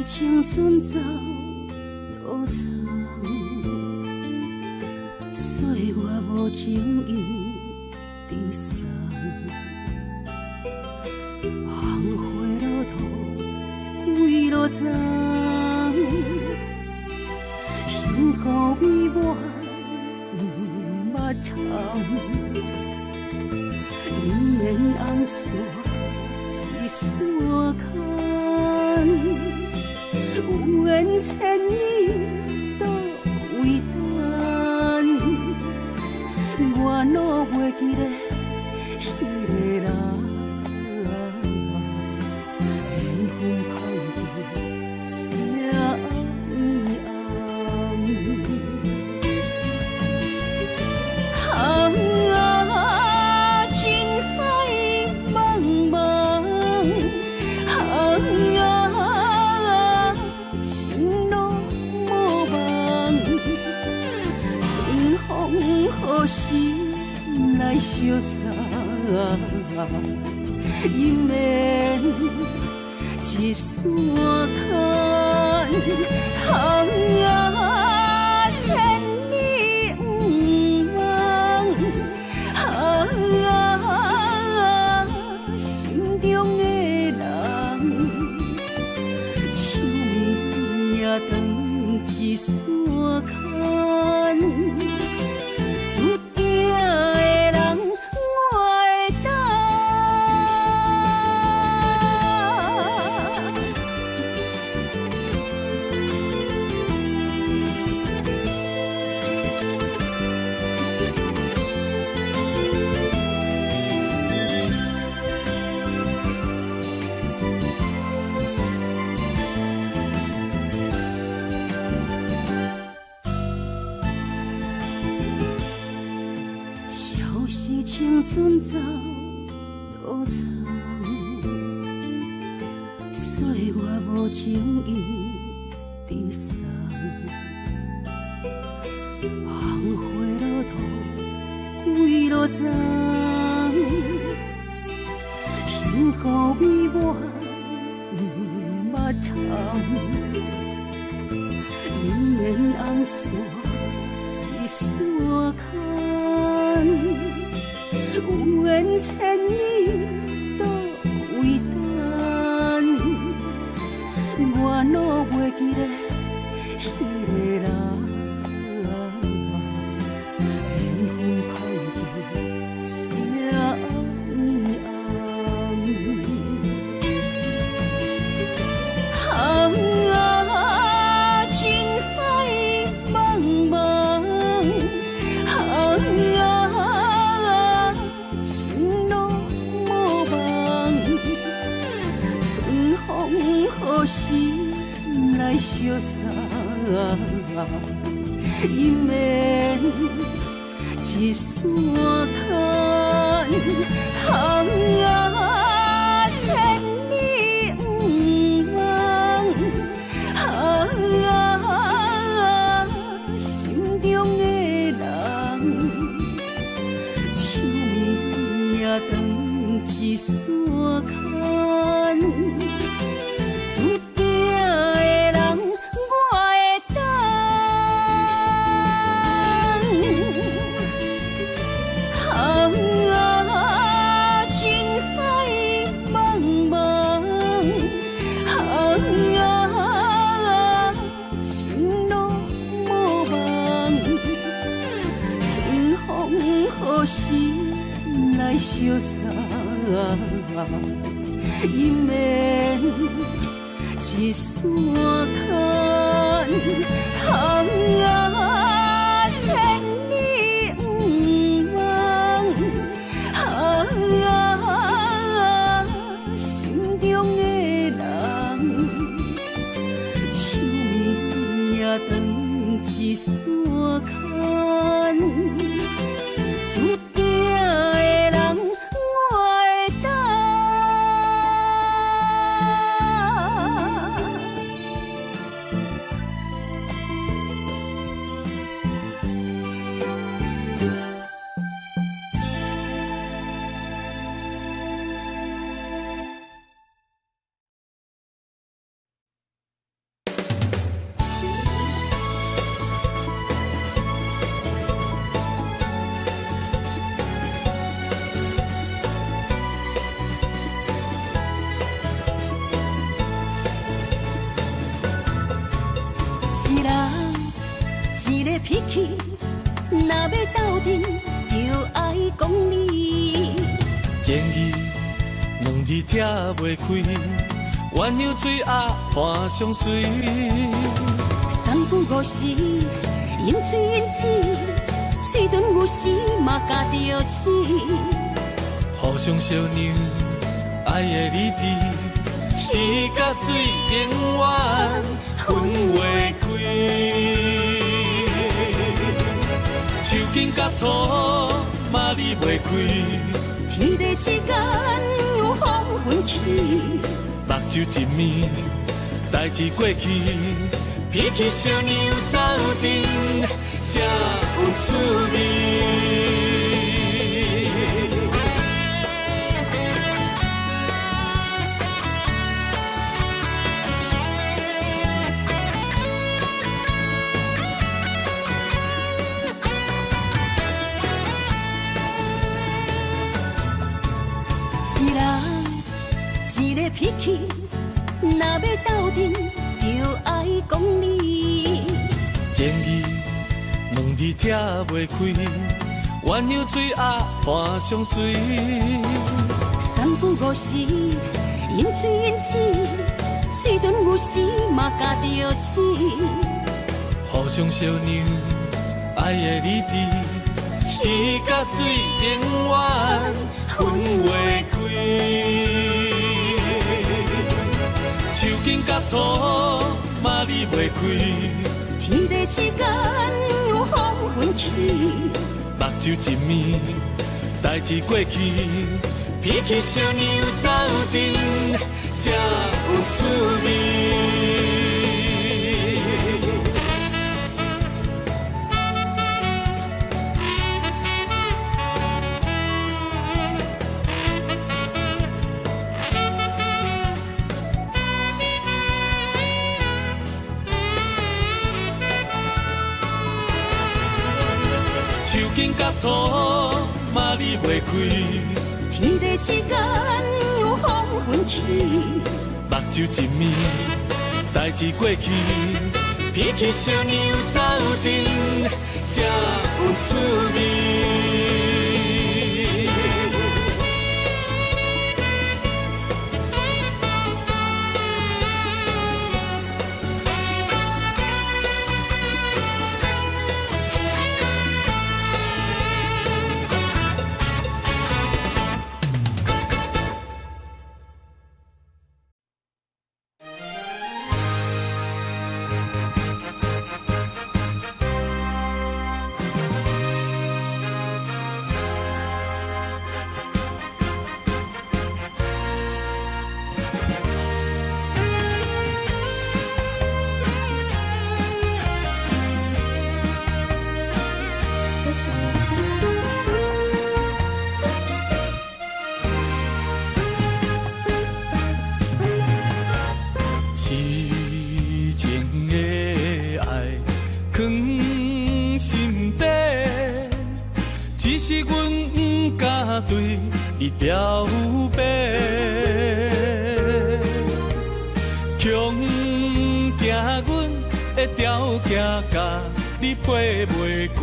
青春走多长，岁月无情意地送，红花落土归落丛，幸福美满捌长，姻缘红线一线牵。有缘千里都为等，我哪袂记得迄个人，缘分空伫这暗暗。情海茫茫，情路茫茫，春风何时？来相送，姻缘一线牵，千里不忘，心中的人，手面也长一线牵。注定的人，我会等。消逝青春走多长，岁月无情意地送，红花落土归落丛，幸福美满不怅，姻缘红线一线牵。有缘千里都为等，我拢袂记得迄个人，缘分放伫这暗暗，情海茫茫，何时来相送？姻缘一线牵，千里不忘，心中的人，手面也长一线牵。注定的人，我会等。情海茫茫，情路无望，春风何时来相送？姻缘一线牵，千里不忘，心中的人，手面也长一线牵。注定的人，我会等。一人一个脾气，若要斗阵，就爱讲理。建议两字拆袂开，鸳鸯水鸭伴相随。三不五时，饮水饮水，水遁有时嘛加着钱。互相相让，爱的理智，鱼甲水永远分袂开。手筋甲土嘛离袂开，天地之间有风分起，目睭一暝，代志过去，脾气小娘斗阵，才有趣味。去，若要斗阵，就爱讲理。建议两字拆袂开，鸳鸯水鸭伴相随。三不五时，饮水饮水，水顿有时嘛加着钱。互相相让，爱的理智，鱼甲水永远分袂开。手筋甲土嘛离袂开。天地之间有风云起，目睭一暝，代志过去，脾气小娘斗阵才有趣味。筋甲土嘛离袂开，天地之间有风云起，目睭一暝，代志过去，脾气小娘斗阵才有趣味。是阮不敢对你表白，强惊阮的条件甲你配袂过，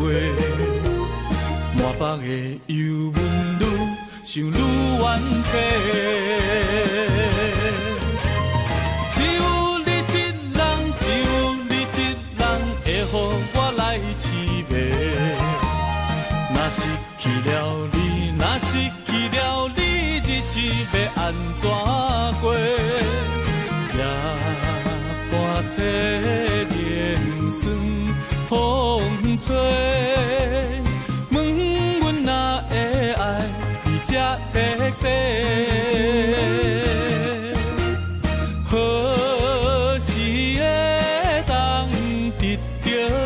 满腹的忧闷愈想愈冤切。只有你一人，只有你一人会予我来凄迷。若失去了你，若失去了你，日子要安怎过？夜半摕莲霜风吹，问阮哪会爱你这彻底？何时会当得到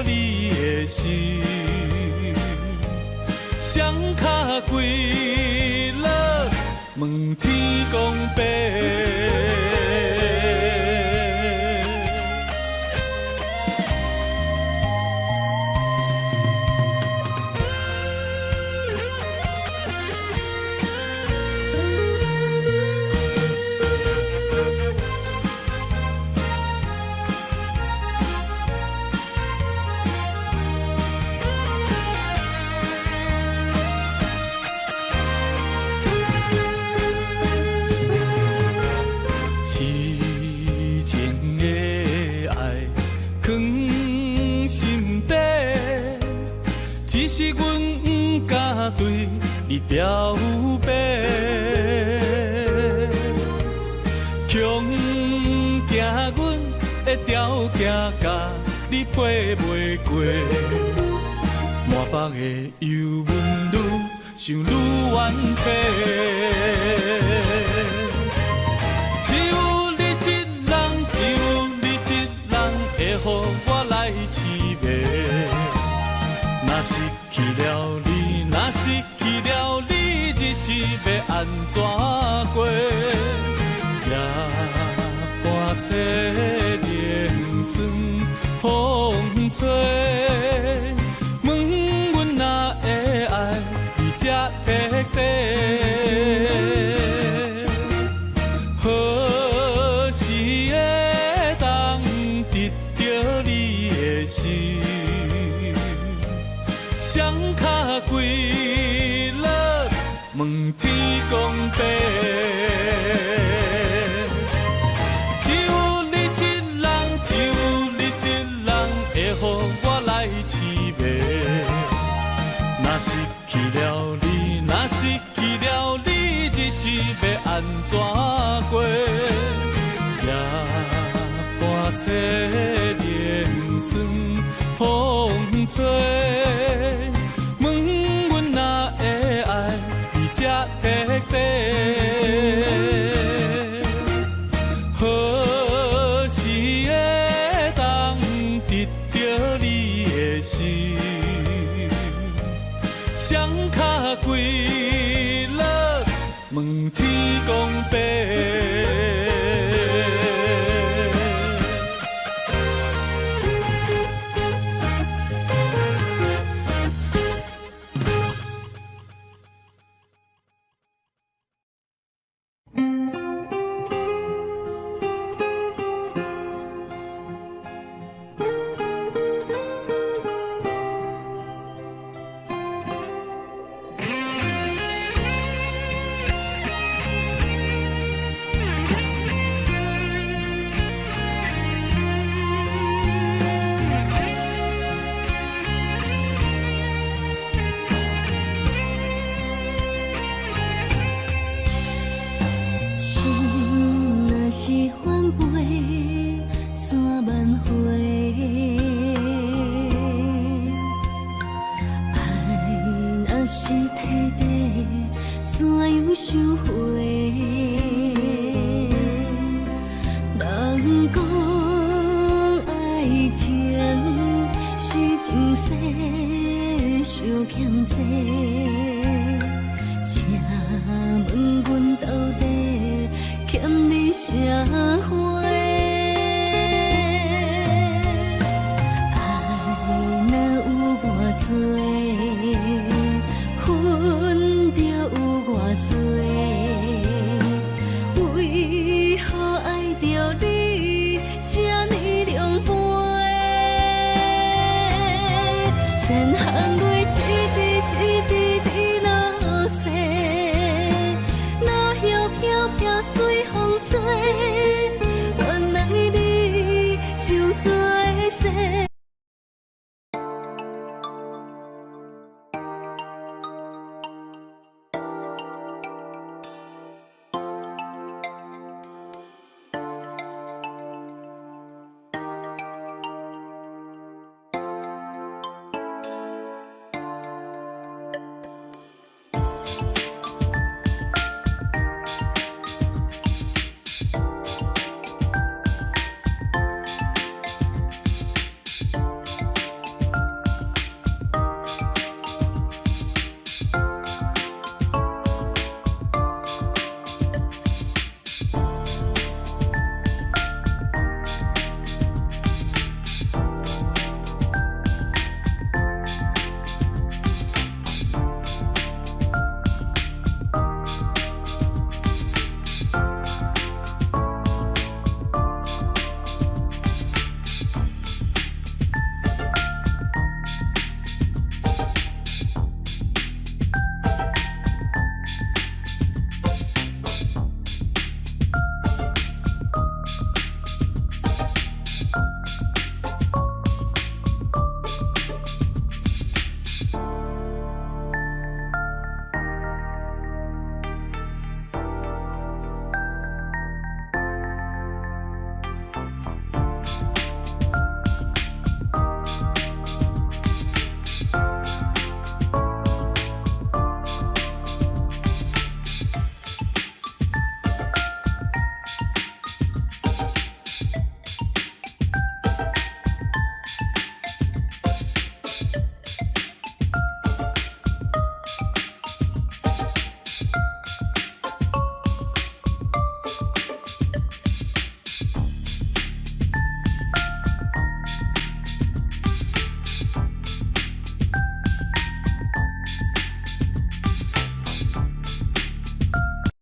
你的心？双脚跪落，问天公伯。只是阮不敢对你表白，强惊阮的条件甲你配袂过，满腹的忧闷愈想愈冤切。只有你一人，只有你一人会予我来凄迷。若失去了你，若失去了你，日子要安怎过？夜半摕莲霜风吹，问阮哪会爱你这彻底？何的时，双脚跪落，问天公伯。只有你一人，只有你一人会予我来凄迷。若失去了你，若失去了你，日子要安怎过？半切莲霜风吹，问阮哪会爱你这彻底？何时会当得到你的心？双脚跪落，问天公伯。请问阮到底欠你啥？